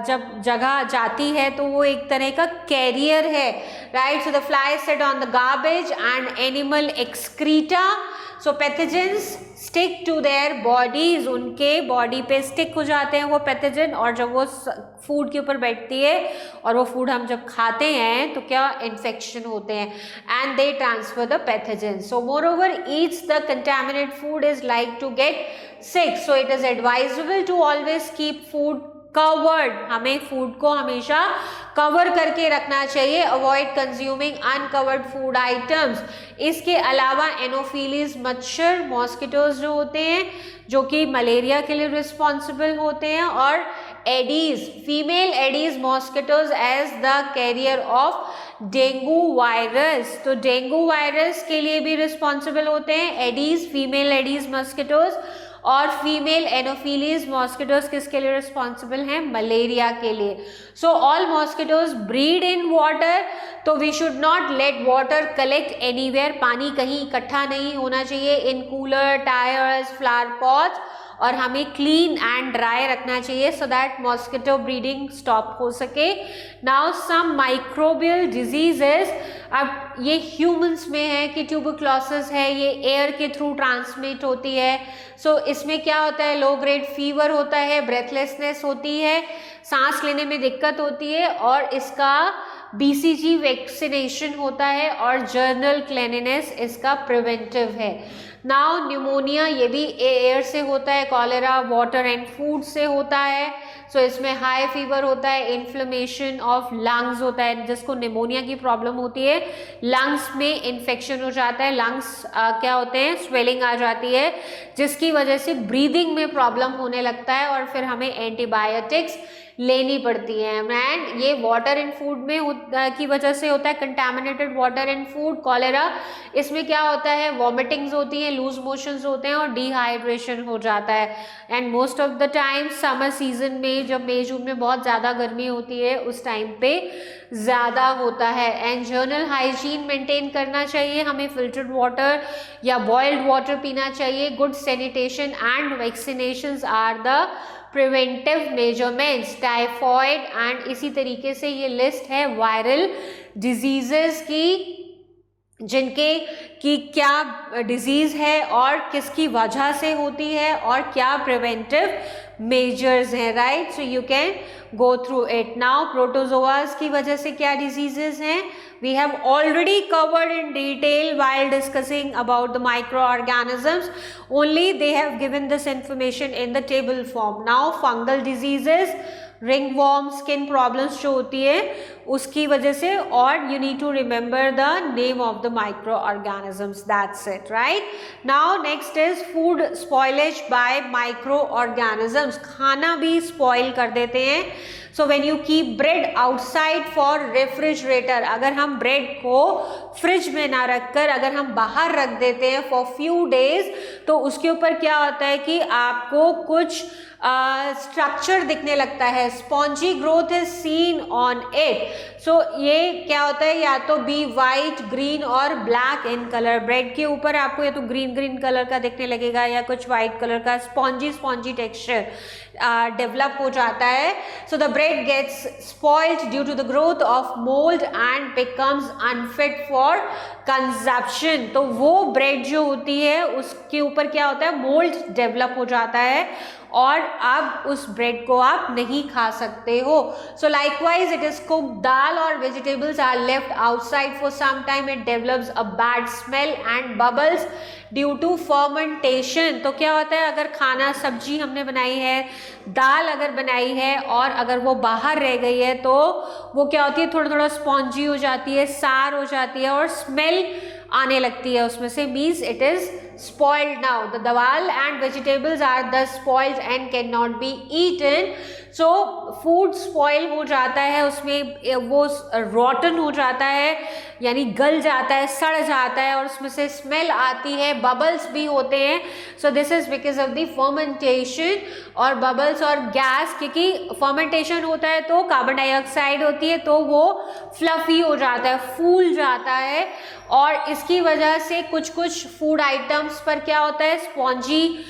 जब जगह जाती है तो वो एक तरह का कैरियर है, right. So the fly sit on the garbage and animal excreta. So pathogens stick to their bodies, उनके बॉडी पे स्टिक हो जाते हैं वो पैथोजन, और जब वो फूड के ऊपर बैठती है और वो फूड हम जब खाते हैं तो क्या इन्फेक्शन होते हैं, and they transfer the pathogen. So moreover eats the contaminate food is like to get sick. So it is advisable to always keep food covered, हमें फूड को हमेशा कवर करके रखना चाहिए। Avoid consuming uncovered food items. इसके अलावा anopheles, मच्छर, mosquitoes जो होते हैं, जो कि मलेरिया के लिए रिस्पॉन्सिबल होते हैं, और aedes, female aedes mosquitoes as the carrier of dengue virus. तो डेंगू वायरस के लिए भी रिस्पॉन्सिबल होते हैं एडीज, फीमेल एडीज मॉस्किटोज, और फीमेल एनोफिलीज मॉस्किटोज किसके लिए रिस्पॉन्सिबल हैं, मलेरिया के लिए। So all mosquitoes breed in water, तो we should not let water collect anywhere, पानी कहीं इकट्ठा नहीं होना चाहिए in cooler, tyres, flower pots, और हमें क्लीन एंड ड्राई रखना चाहिए so that mosquito breeding stop हो सके। नाउ सम माइक्रोबियल डिजीजेस, अब ये ह्यूमंस में है कि ट्यूबरक्लोसिस है, ये एयर के थ्रू ट्रांसमिट होती है। सो इसमें क्या होता है, लो ग्रेड फीवर होता है, ब्रेथलेसनेस होती है, सांस लेने में दिक्कत होती है, और इसका BCG वैक्सीनेशन होता है, और जर्नल क्लेनिनेस इसका प्रिवेंटिव है। नाउ न्यूमोनिया, ये भी एयर से होता है, कॉलेरा वाटर एंड फूड से होता है। सो इसमें हाई फीवर होता है, इन्फ्लेमेशन ऑफ लंग्स होता है, जिसको निमोनिया की प्रॉब्लम होती है, लंग्स में इन्फेक्शन हो जाता है, लंग्स क्या होते हैं, स्वेलिंग आ जाती है, जिसकी वजह से ब्रीदिंग में प्रॉब्लम होने लगता है, और फिर हमें एंटीबायोटिक्स लेनी पड़ती है। एंड ये वाटर इन फूड में की वजह से होता है, contaminated water in food, cholera. इसमें क्या होता है, वॉमिटिंग्स होती हैं, लूज मोशंस होते हैं, और डिहाइड्रेशन हो जाता है। And most of the time summer season में, जब मई जून में बहुत ज़्यादा गर्मी होती है, उस टाइम पे ज़्यादा होता है। एंड जर्नल हाइजीन मेंटेन करना चाहिए, हमें फिल्टर्ड वाटर या बॉइल्ड वाटर पीना चाहिए। Good sanitation and vaccinations are the preventive measurements. Typhoid and इसी तरीके से ये लिस्ट है वायरल डिजीजेस की, जिनके कि क्या डिजीज़ है और किसकी वजह से होती है और क्या प्रिवेंटिव मेजर्स हैं, right. So you can go through it now. Protozoas की वजह से क्या डिजीजेस हैं, we have already covered in detail while discussing about the microorganisms, only they have given this information in the table form. Now fungal diseases, ringworm, skin problems जो होती है उसकी वजह से, और you need to remember the name of the micro organisms, that's it, right. Now next is food spoilage by micro organisms. खाना भी spoil कर देते हैं। So when you keep bread outside for refrigerator, अगर हम ब्रेड को fridge में ना रखकर अगर हम बाहर रख देते हैं फॉर फ्यू डेज, तो उसके ऊपर क्या होता है कि आपको कुछ स्ट्रक्चर दिखने लगता है, spongy growth is seen on it. So ये क्या होता है, या तो बी वाइट, ग्रीन और ब्लैक इन कलर। ब्रेड के ऊपर आपको या तो ग्रीन ग्रीन कलर का दिखने लगेगा या कुछ वाइट कलर का स्पॉन्जी टेक्सचर डेवलप हो जाता है। So the bread gets spoiled due to the growth of mould and becomes unfit for consumption. तो वो ब्रेड जो होती है उसके ऊपर क्या होता है, मोल्ड डेवलप हो जाता है और अब उस ब्रेड को आप नहीं खा सकते हो। So likewise it is cooked, dal और vegetables are left outside for some time, it develops a bad smell and bubbles due to fermentation. तो क्या होता है, अगर खाना सब्जी हमने बनाई है, दाल अगर बनाई है और अगर वो बाहर रह गई है तो वो क्या होती है, थोड़ा थोड़ा स्पॉन्जी हो जाती है, सार हो जाती है और स्मेल आने लगती है उसमें से, means it is spoiled now. The dal and vegetables are thus spoiled and cannot be eaten. So food spoil हो जाता है, उसमें वो rotten हो जाता है, यानी गल जाता है, सड़ जाता है और उसमें से स्मेल आती है, बबल्स भी होते हैं। So this is because of the fermentation और बबल्स और गैस, क्योंकि फर्मेंटेशन होता है तो कार्बन डाइऑक्साइड होती है तो वो फ्लफी हो जाता है, फूल जाता है और इसकी वजह से कुछ कुछ फूड आइटम्स पर क्या होता है, स्पॉन्जी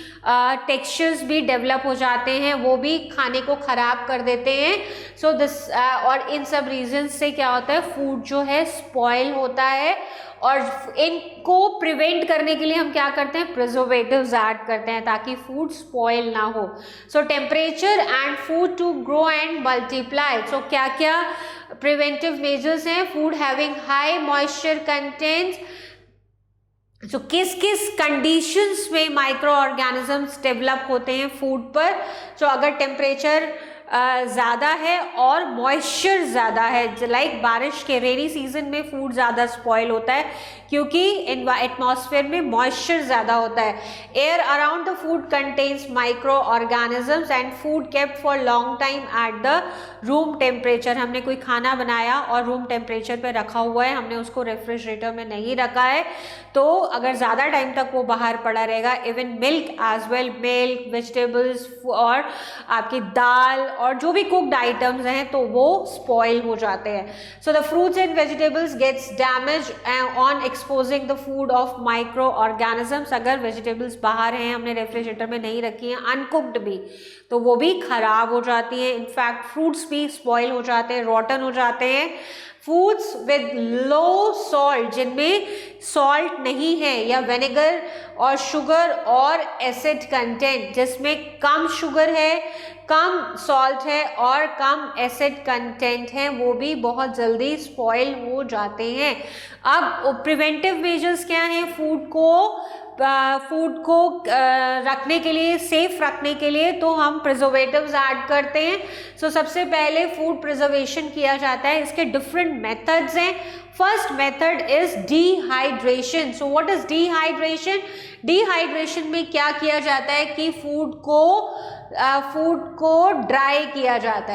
टेक्सचर्स भी डेवलप हो जाते हैं, वो भी खाने को ख़राब कर देते हैं। सो दिस और इन सब रीजन से क्या होता है, फूड जो है स्पॉइल होता है और इनको प्रिवेंट करने के लिए हम क्या करते हैं, प्रिजर्वेटिव्स ऐड करते हैं ताकि फूड स्पॉइल ना हो। So temperature and food to grow and multiply. So क्या क्या प्रिवेंटिव मेजर्स हैं, food having high moisture content. So किस किस कंडीशंस में माइक्रो ऑर्गेनिजम्स डेवलप होते हैं फूड पर। सो अगर टेम्परेचर ज़्यादा है और मॉइस्चर ज़्यादा है, लाइक बारिश के रेनी सीजन में फूड ज़्यादा स्पॉइल होता है क्योंकि एटमॉस्फेयर में मॉइस्चर ज़्यादा होता है। Air around the food contains micro organisms and food kept for long time at the room temperature. हमने कोई खाना बनाया और रूम टेम्परेचर पे रखा हुआ है, हमने उसको रेफ्रिजरेटर में नहीं रखा है, तो अगर ज़्यादा टाइम तक वो बाहर पड़ा रहेगा, even milk as well, milk, vegetables और आपकी दाल और जो भी कुक्ड आइटम्स हैं तो वो स्पॉइल हो जाते हैं। So the fruits and vegetables gets damage on exposing the food of micro organisms. अगर वेजिटेबल्स बाहर हैं, हमने रेफ्रिजरेटर में नहीं रखी हैं, अनकुक्ड भी, तो वो भी खराब हो जाती हैं। इनफैक्ट फ्रूट्स भी स्पॉइल हो जाते हैं, रॉटन हो जाते हैं। फूड्स विद लो सॉल्ट, जिनमें सॉल्ट नहीं है, या विनेगर और शुगर और एसिड कंटेंट, जिसमें कम शुगर है, कम सॉल्ट है और कम एसिड कंटेंट है, वो भी बहुत जल्दी स्पॉइल हो जाते हैं। अब प्रिवेंटिव मेजर्स क्या हैं फूड को रखने के लिए, सेफ रखने के लिए, तो हम प्रिजर्वेटिव्स ऐड करते हैं। सो सबसे पहले फूड प्रिजर्वेशन किया जाता है, इसके डिफरेंट मेथड्स हैं। First method is dehydration. So what is dehydration? Dehydration में क्या किया जाता है कि फूड को ड्राई किया जाता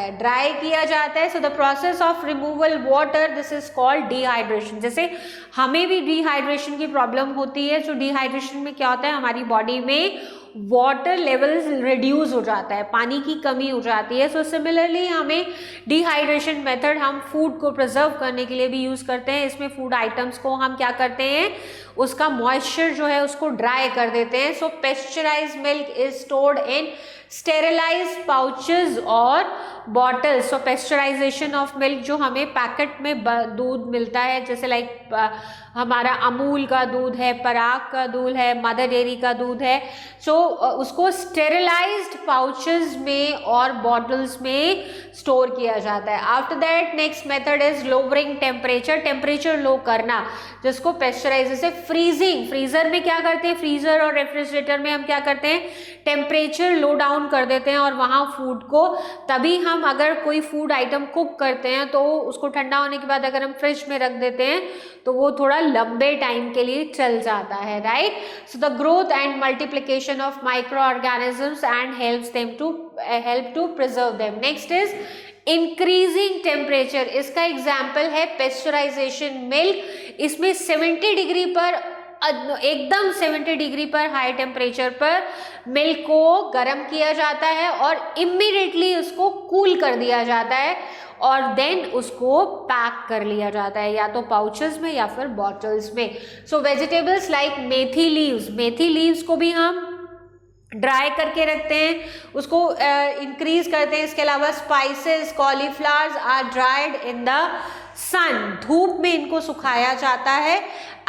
है, so the process of removal water, this is called dehydration. जैसे हमें भी डिहाइड्रेशन की प्रॉब्लम होती है, सो डिहाइड्रेशन में क्या होता है, हमारी बॉडी में वाटर लेवल्स रिड्यूस हो जाता है, पानी की कमी हो जाती है। सो सिमिलरली हमें डिहाइड्रेशन मेथड हम फूड को प्रिजर्व करने के लिए भी यूज़ करते हैं। इसमें फूड आइटम्स को हम क्या करते हैं, उसका मॉइस्चर जो है उसको ड्राई कर देते हैं। So pasteurized milk is stored in sterilized pouches और bottles. So pasteurization of milk, जो हमें पैकेट में दूध मिलता है, जैसे लाइक हमारा अमूल का दूध है, पराग का दूध है, मदर डेयरी का दूध है, सो उसको स्टेरिलाइज्ड पाउचेस में और बॉटल्स में स्टोर किया जाता है। After that next method is lowering temperature, temperature low करना, जिसको पेस्चराइज, जैसे फ्रीजिंग, फ्रीजर में क्या करते हैं, फ्रीजर और रेफ्रिजरेटर में हम क्या करते हैं, टेम्परेचर लो डाउन कर देते हैं और वहाँ फूड को, तभी हम अगर कोई फूड आइटम कुक करते हैं तो उसको ठंडा होने के बाद अगर हम फ्रिज में रख देते हैं तो वो थोड़ा लंबे टाइम के लिए चल जाता है, right. So the growth and multiplication of micro organisms and help to preserve them. Next is increasing temperature, इसका एग्जाम्पल है पेस्चराइजेशन मिल्क। इसमें 70 डिग्री पर, एकदम 70 डिग्री पर हाई टेम्परेचर पर मिल्क को गर्म किया जाता है और इमीडिएटली उसको कूल कर दिया जाता है और देन उसको पैक कर लिया जाता है, या तो पाउचेस में या फिर बॉटल्स में। सो वेजिटेबल्स लाइक मेथी लीव्स, मेथी लीव्स को भी हम ड्राई करके रखते हैं, उसको इंक्रीज करते हैं। इसके अलावा spices, cauliflowers are dried in the sun, धूप में इनको सुखाया जाता है।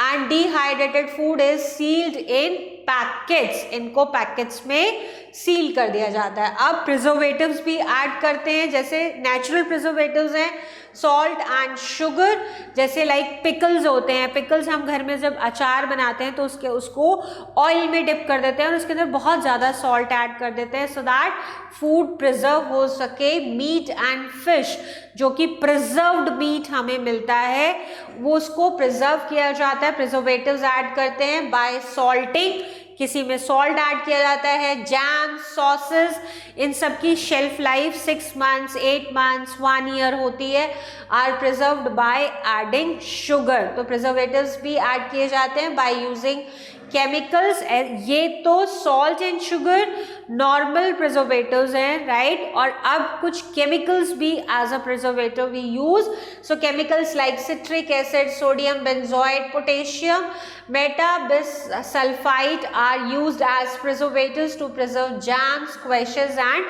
And dehydrated food is sealed in packets, इनको पैकेट्स में सील कर दिया जाता है। अब प्रिजर्वेटिव्स भी ऐड करते हैं, जैसे नेचुरल प्रिजर्वेटिव्स हैं सॉल्ट एंड शुगर, जैसे लाइक पिकल्स होते हैं। पिकल्स हम घर में जब अचार बनाते हैं तो उसको ऑयल में डिप कर देते हैं और उसके अंदर बहुत ज़्यादा सॉल्ट ऐड कर देते हैं सो दैट फूड प्रिजर्व हो सके। मीट एंड फिश, जो कि प्रिजर्व्ड मीट हमें मिलता है, वो उसको प्रिजर्व किया जाता है, प्रिजर्वेटिव्स ऐड करते हैं बाय सॉल्टिंग, किसी में सॉल्ट ऐड किया जाता है। जैम, सॉसेस, इन सब की shelf life 6 months, 8 months, 1 year होती है, are preserved by adding sugar. तो प्रिजर्वेटिव्स भी ऐड किए जाते हैं बाय यूजिंग केमिकल्स। ये तो salt and sugar normal preservatives हैं, राइट। और अब कुछ केमिकल्स भी as a preservative we use. So chemicals like citric acid, sodium benzoate, potassium metabisulphite are used as preservatives to preserve jams, squashes and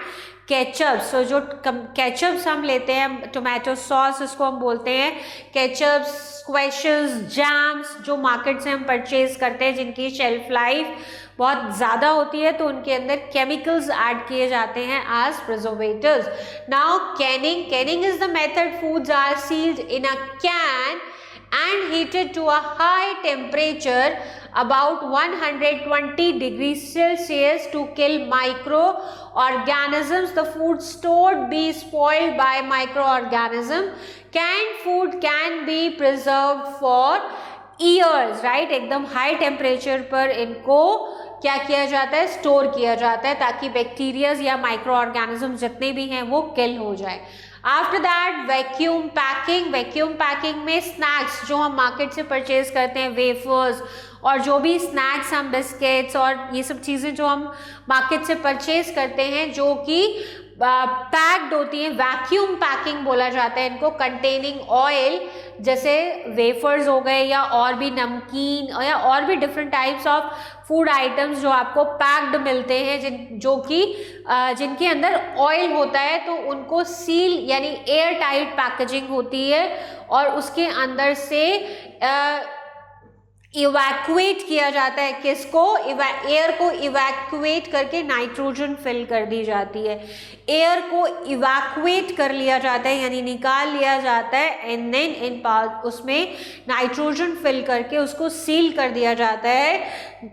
ketchup. So जो ketchups हम लेते हैं, tomato sauce इसको हम बोलते हैं, केचप्स, स्क्वैशेस, जैम्स, जो market से हम परचेज करते हैं जिनकी शेल्फ लाइफ बहुत ज़्यादा होती है, तो उनके अंदर केमिकल्स ऐड किए जाते हैं as preservatives. Now canning is the method foods are sealed in a can and heated to a high temperature about 120 degrees Celsius to kill microorganisms. The food stored be spoiled by microorganisms. Canned food can be preserved for years, right? एकदम high temperature पर इनको क्या किया जाता है, store किया जाता है, ताकि बैक्टीरियाज या माइक्रो ऑर्गेनिज्म जितने भी हैं वो किल हो जाए। After that vacuum packing, vacuum packing में स्नैक्स जो हम मार्केट से परचेज करते हैं, वेफर्स और जो भी स्नैक्स हम, बिस्किट्स और ये सब चीज़ें जो हम मार्केट से परचेज करते हैं जो कि पैक्ड होती हैं, वैक्यूम पैकिंग बोला जाता है इनको। कंटेनिंग ऑयल, जैसे वेफर्स हो गए या और भी नमकीन या और भी different types of food items जो आपको पैक्ड मिलते हैं, जिनके अंदर ऑयल होता है, तो उनको सील यानी एयर टाइट पैकेजिंग होती है और उसके अंदर से इवैक्यूएट किया जाता है। किसको? एयर को इवैक्यूएट करके नाइट्रोजन फिल कर दी जाती है। एयर को इवैक्यूएट कर लिया जाता है यानी निकाल लिया जाता है एंड देन उसमें नाइट्रोजन फिल करके उसको सील कर दिया जाता है,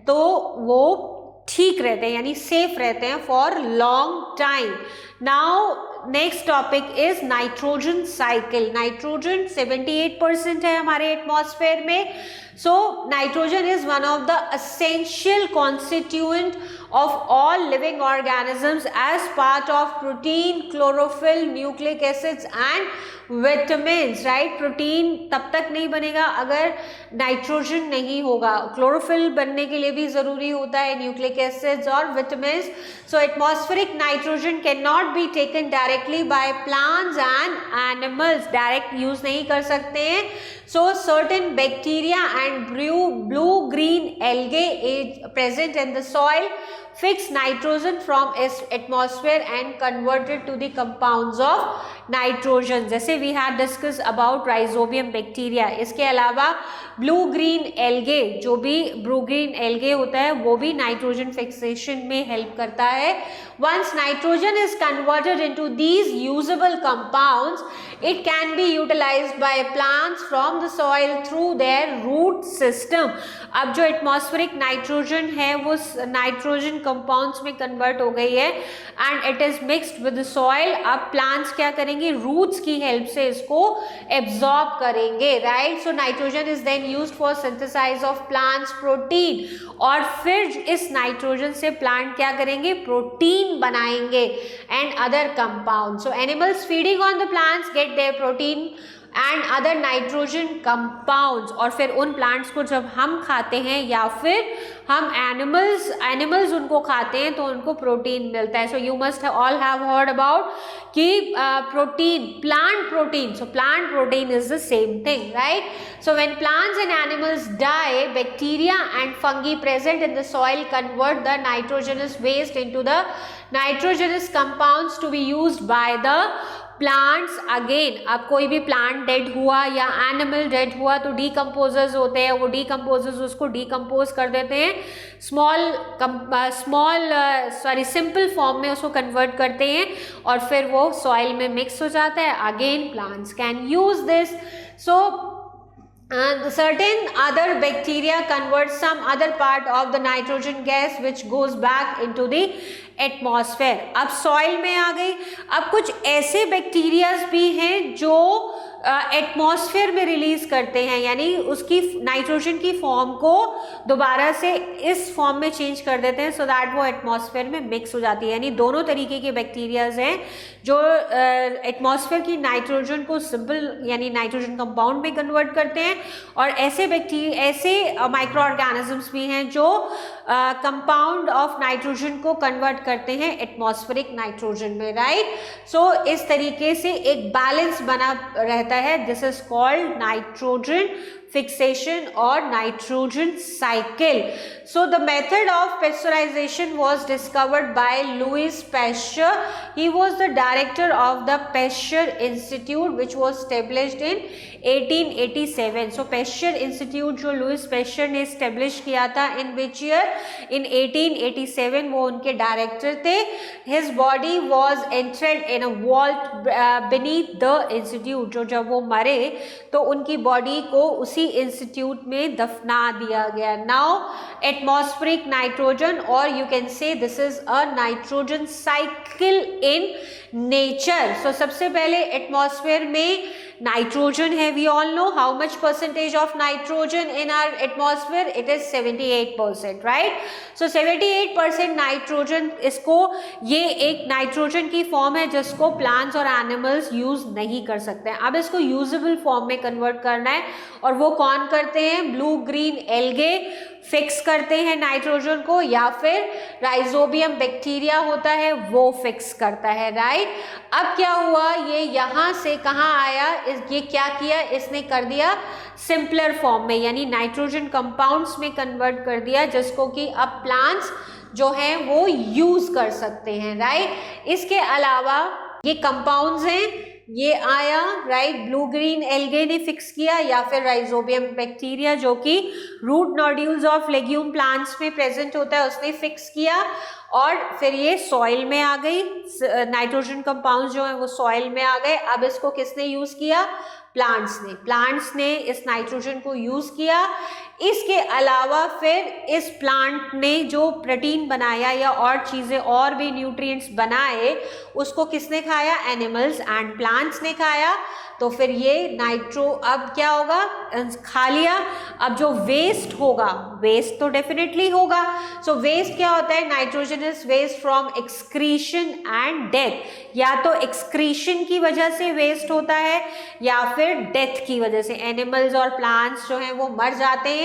तो वो ठीक रहते हैं यानी सेफ रहते हैं for long time. Now next topic is nitrogen cycle. Nitrogen 78% है हमारे एटमॉस्फेयर में. So nitrogen is one of the essential constituent of all living organisms as part of protein, chlorophyll, nucleic acids and vitamins, right? Protein तब तक नहीं बनेगा अगर nitrogen नहीं होगा. क्लोरोफिल बनने के लिए भी ज़रूरी होता है न्यूक्लिक एसिड्स और vitamins. So atmospheric nitrogen can not be taken directly by plants and animals. Direct use नहीं कर सकते हैं. So certain bacteria and blue-green algae is present in the soil fix nitrogen from its atmosphere and convert it to the compounds of nitrogen. जैसे we had discussed about rhizobium bacteria. इसके अलावा blue-green algae, जो भी blue-green algae होता है वो भी nitrogen fixation में help करता है. Once nitrogen is converted into these usable compounds, it can be utilized by plants from the soil through their root system. अब जो एटमॉस्फेरिक नाइट्रोजन है वो नाइट्रोजन कंपाउंड्स में कन्वर्ट हो गई है and it is mixed with the soil. अब plants क्या करेंगे, रूट्स की हेल्प से इसको एब्जॉर्ब करेंगे, right. So nitrogen is then used for synthesize of plants protein, और फिर इस नाइट्रोजन से प्लांट क्या करेंगे, प्रोटीन बनाएंगे and other compound. So animals feeding on the plants get their protein and other nitrogen compounds, और फिर उन प्लांट्स को जब हम खाते हैं या फिर हम एनिमल्स उनको खाते हैं तो उनको प्रोटीन मिलता है. So you must all have heard about कि protein, plant protein. So plant protein is the same thing, right. So when plants and animals die, bacteria and fungi present in the soil convert the nitrogenous waste into the nitrogenous compounds to be used by the plants. Again, अब कोई भी plant dead हुआ या animal dead हुआ तो decomposers होते हैं, वो डीकम्पोजर्स उसको डीकम्पोज कर देते हैं, सिंपल फॉर्म में उसको कन्वर्ट करते हैं और फिर वो सॉइल में मिक्स हो जाता है. Again plants can use this. So certain other bacteria convert some other part of the nitrogen gas which goes back into the atmosphere. अब सॉइल में आ गई. अब कुछ ऐसे बैक्टीरियाज भी हैं जो एटमॉस्फेयर में रिलीज करते हैं, यानी उसकी नाइट्रोजन की फॉर्म को दोबारा से इस फॉर्म में चेंज कर देते हैं सो दैट वो एटमॉस्फेयर में मिक्स हो जाती है. यानी दोनों तरीके के बैक्टीरियाज हैं जो एटमॉस्फेयर की नाइट्रोजन को सिंपल यानी नाइट्रोजन कंपाउंड में कन्वर्ट करते हैं, और ऐसे माइक्रो ऑर्गेनिजम्स भी हैं जो कंपाउंड ऑफ नाइट्रोजन को कन्वर्ट करते हैं एटमॉस्फेरिक नाइट्रोजन में, राइट. सो इस तरीके से एक बैलेंस बना रहता है. This is called nitrogen fixation or nitrogen cycle. So the method of pasteurization was discovered by Louis Pasteur. He was the director of the Pasteur Institute which was established in 1887. So Pasteur Institute जो Louis Pasteur ने establish किया था in which year? In 1887. वो उनके director थे. His body was entered in a vault beneath the institute. जो जब वो मरे तो उनकी body को उसी इंस्टीट्यूट में दफना दिया गया. नाउ एटमॉस्फेरिक नाइट्रोजन, और you can say this is a nitrogen cycle in nature. So सबसे पहले एटमॉस्फेयर में नाइट्रोजन है. We all know how much percentage of nitrogen in our atmosphere, it is 78%, right. So 78% nitrogen, इसको ये एक nitrogen की form है जिसको प्लांट्स और एनिमल्स यूज नहीं कर सकते हैं. अब इसको यूजेबल फॉर्म में कन्वर्ट करना है, और वो कौन करते हैं, ब्लू ग्रीन एल्गे फिक्स करते हैं नाइट्रोजन को, या फिर राइजोबियम बैक्टीरिया होता है वो फिक्स करता है, राइट. अब क्या हुआ, ये यहाँ से कहाँ आया, ये क्या किया, इसने कर दिया सिंपलर फॉर्म में, यानी नाइट्रोजन कंपाउंड्स में कन्वर्ट कर दिया, जिसको कि अब प्लांट्स जो हैं वो यूज कर सकते हैं, राइट. इसके अलावा ये कंपाउंड्स हैं, ये आया, राइट, ब्लू ग्रीन एल्गे ने फिक्स किया, या फिर राइजोबियम बैक्टीरिया जो कि root nodules of legume plants में प्रेजेंट होता है उसने फिक्स किया, और फिर ये सॉइल में आ गई. नाइट्रोजन कंपाउंड्स जो है वो सॉइल में आ गए. अब इसको किसने यूज किया, प्लांट्स ने इस नाइट्रोजन को यूज किया। इसके अलावा फिर इस प्लांट ने जो प्रोटीन बनाया या और चीजें और भी न्यूट्रिएंट्स बनाए उसको किसने खाया? एनिमल्स एंड प्लांट्स ने खाया। तो फिर ये नाइट्रो अब क्या होगा? खा लिया। अब जो वेस्ट होगा, वेस्ट तो डेफिनेटली होगा। सो वेस्ट क्या होता है? Nitrogen is waste from excretion and death. या तो एक्सक्रीशन की वजह से वेस्ट होता है या फिर डेथ की वजह से। एनिमल्स और प्लांट्स जो हैं वो मर जाते हैं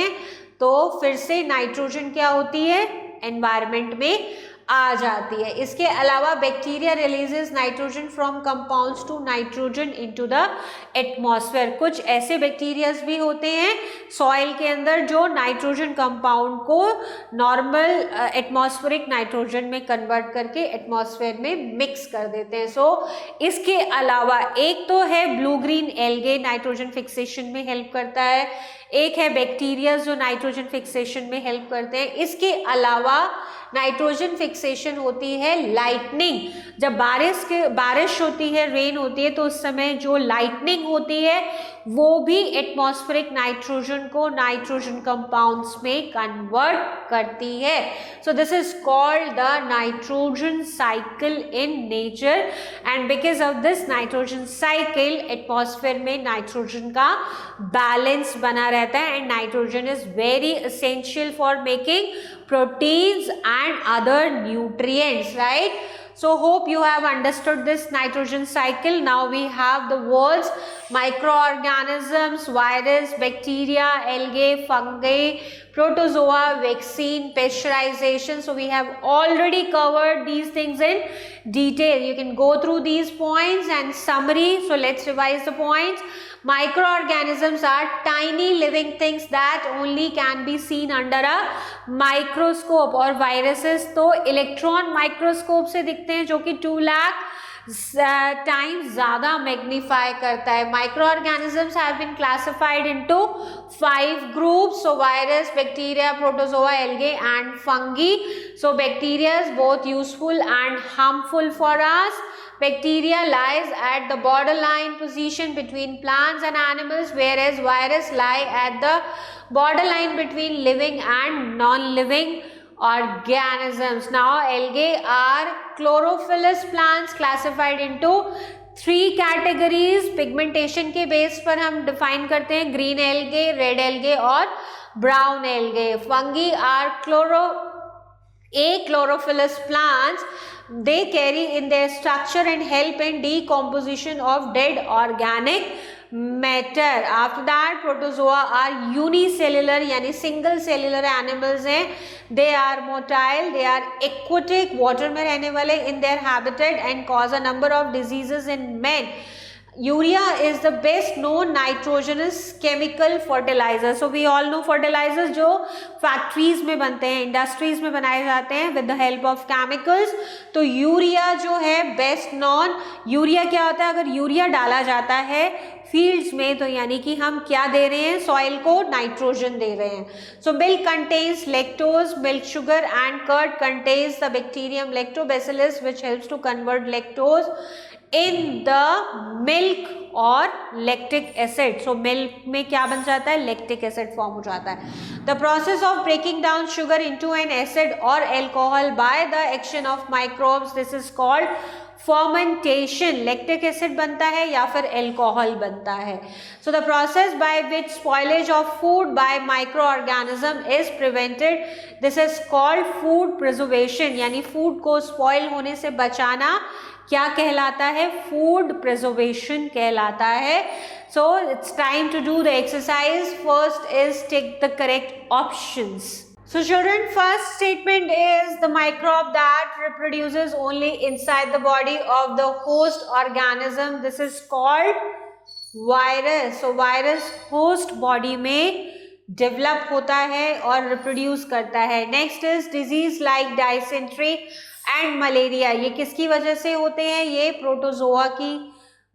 तो फिर से नाइट्रोजन क्या होती है? एनवायरमेंट में आ जाती है। इसके अलावा bacteria releases nitrogen from compounds to nitrogen into the atmosphere. कुछ ऐसे बैक्टीरियाज भी होते हैं सॉइल के अंदर जो नाइट्रोजन कंपाउंड को नॉर्मल एटमॉस्फेरिक नाइट्रोजन में कन्वर्ट करके एटमॉस्फेयर में मिक्स कर देते हैं। सो इसके अलावा एक तो है blue green algae, nitrogen fixation में हेल्प करता है। एक है बैक्टीरिया जो नाइट्रोजन फिक्सेशन में हेल्प करते हैं। इसके अलावा नाइट्रोजन फिक्सेशन होती है लाइटनिंग। जब बारिश होती है, रेन होती है, तो उस समय जो लाइटनिंग होती है वो भी एटमॉस्फेरिक नाइट्रोजन को नाइट्रोजन कंपाउंड्स में कन्वर्ट करती है। So this is called the nitrogen cycle in nature and because of this nitrogen cycle atmosphere में नाइट्रोजन का बैलेंस बना रहता है and nitrogen is very essential for making proteins and other nutrients, right? So hope you have understood this nitrogen cycle. Now we have the words microorganisms, virus, bacteria, algae, fungi, protozoa, vaccine, pasteurization. So we have already covered these things in detail. You can go through these points and summary. So let's revise the points. Microorganisms are tiny living things that only can be seen under a microscope. और viruses तो electron microscope से दिखते हैं जो कि 2 lakh times ज़्यादा magnify करता है. Microorganisms have been classified into 5 groups. So virus, bacteria, protozoa, algae and fungi. So bacteria is both useful and harmful for us. Bacteria lies at the borderline position between plants and animals, whereas virus lie at the borderline between living and non-living organisms. Now algae are chlorophyllous plants classified into 3 categories. Pigmentation के base पर हम define करते हैं green algae, red algae और brown algae. Fungi are chlorophyllous plants. They carry in their structure and help in decomposition of dead organic matter. After that, protozoa are unicellular यानी single cellular animals हैं. They are motile, they are aquatic, water में रहने वाले in their habitat and cause a number of diseases in men. Urea is the best known nitrogenous chemical fertilizer. So we all know fertilizers जो factories में बनते हैं, industries में बनाए जाते हैं with the help of chemicals. तो urea जो है बेस्ट नॉन. यूरिया क्या होता है? अगर यूरिया डाला जाता है फील्ड्स में तो यानी कि हम क्या दे रहे हैं? सॉइल को नाइट्रोजन दे रहे हैं. So milk contains lactose, milk sugar and curd contains the bacterium lactobacillus which helps to convert lactose in the milk और lactic acid. So milk में क्या बन जाता है? lactic acid form हो जाता है. The process of breaking down sugar into an acid or alcohol by the action of microbes, this is called fermentation. lactic acid बनता है या फिर alcohol बनता है. So the process by which spoilage of food by microorganism is prevented, this is called food preservation. यानी food को spoil होने से बचाना क्या कहलाता है? फूड प्रिजर्वेशन कहलाता है. So it's time to do the exercise. First is take the correct options. So children, first statement is the microbe that reproduces only inside the body of the host organism. This is called virus. So virus host body में develop होता है और reproduce करता है. Next is disease like dysentery and malaria. ये किसकी वजह से होते हैं? ये प्रोटोजोआ की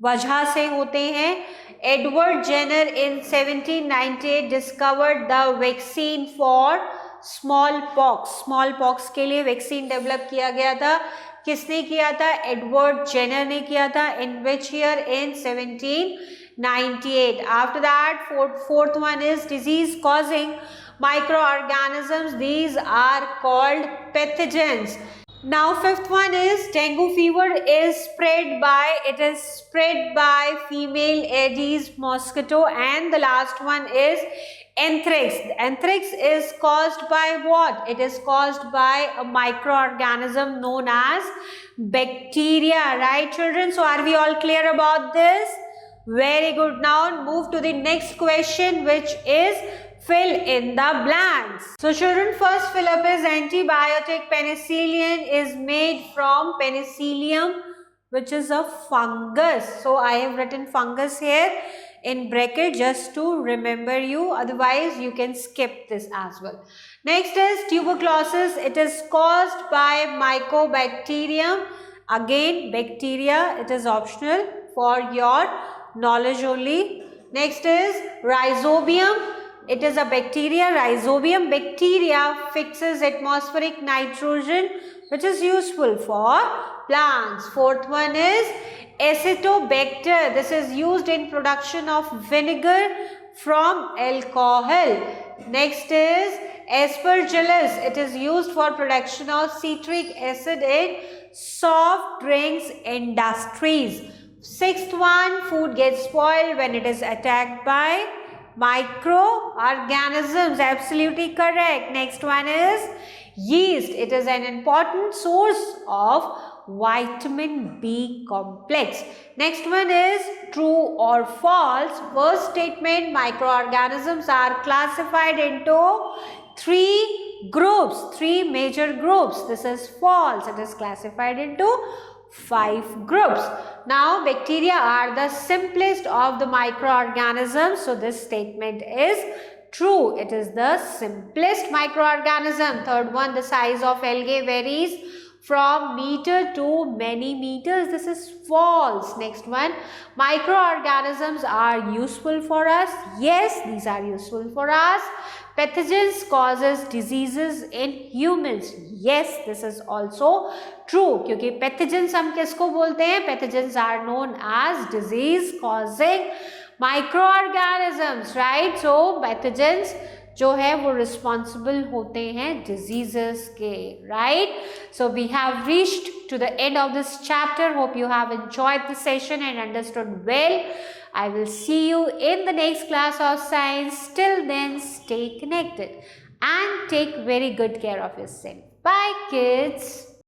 वजह से होते हैं. Edward Jenner in 1798 discovered the vaccine for small pox. Small pox के लिए वैक्सीन डेवलप किया गया था. किसने किया था? एडवर्ड जेनर ने किया था. इन which year? In 1798. 98. After that, fourth one is disease causing microorganisms. These are called pathogens. Now fifth one is dengue fever is spread by female Aedes mosquito, and the last one is anthrax. Anthrax is caused by what? It is caused by a microorganism known as bacteria, right children? So are we all clear about this? Very good. Now move to the next question, which is fill in the blanks. So children, first fill up is antibiotic penicillin is made from penicillium, which is a fungus. So I have written fungus here in bracket just to remember you, otherwise you can skip this as well. Next is tuberculosis. It is caused by mycobacterium. Again bacteria, it is optional for your knowledge only. Next is rhizobium. It is a bacteria. Rhizobium bacteria fixes atmospheric nitrogen, which is useful for plants. Fourth one is Acetobacter. This is used in production of vinegar from alcohol. Next is Aspergillus. It is used for production of citric acid in soft drinks industries. Sixth one, food gets spoiled when it is attacked by microorganisms. Absolutely correct. Next one is yeast. It is an important source of vitamin B complex. Next one is true or false. First statement, microorganisms are classified into three groups, three major groups. This is false. It is classified into 5 groups. Now bacteria are the simplest of the microorganisms, so this statement is true. It is the simplest microorganism. Third one, the size of algae varies from meter to many meters. This is false. Next one, microorganisms are useful for us. Yes, these are useful for us. Pathogens causes diseases in humans. Yes, this is also true. क्योंकि pathogens हम किसको बोलते हैं? Pathogens are known as disease causing microorganisms, right? So pathogens जो है वो responsible होते हैं diseases के, right? So we have reached to the end of this chapter. Hope you have enjoyed the session and understood well. I will see you in the next class of science. Till then, stay connected and take very good care of yourself. Bye, kids.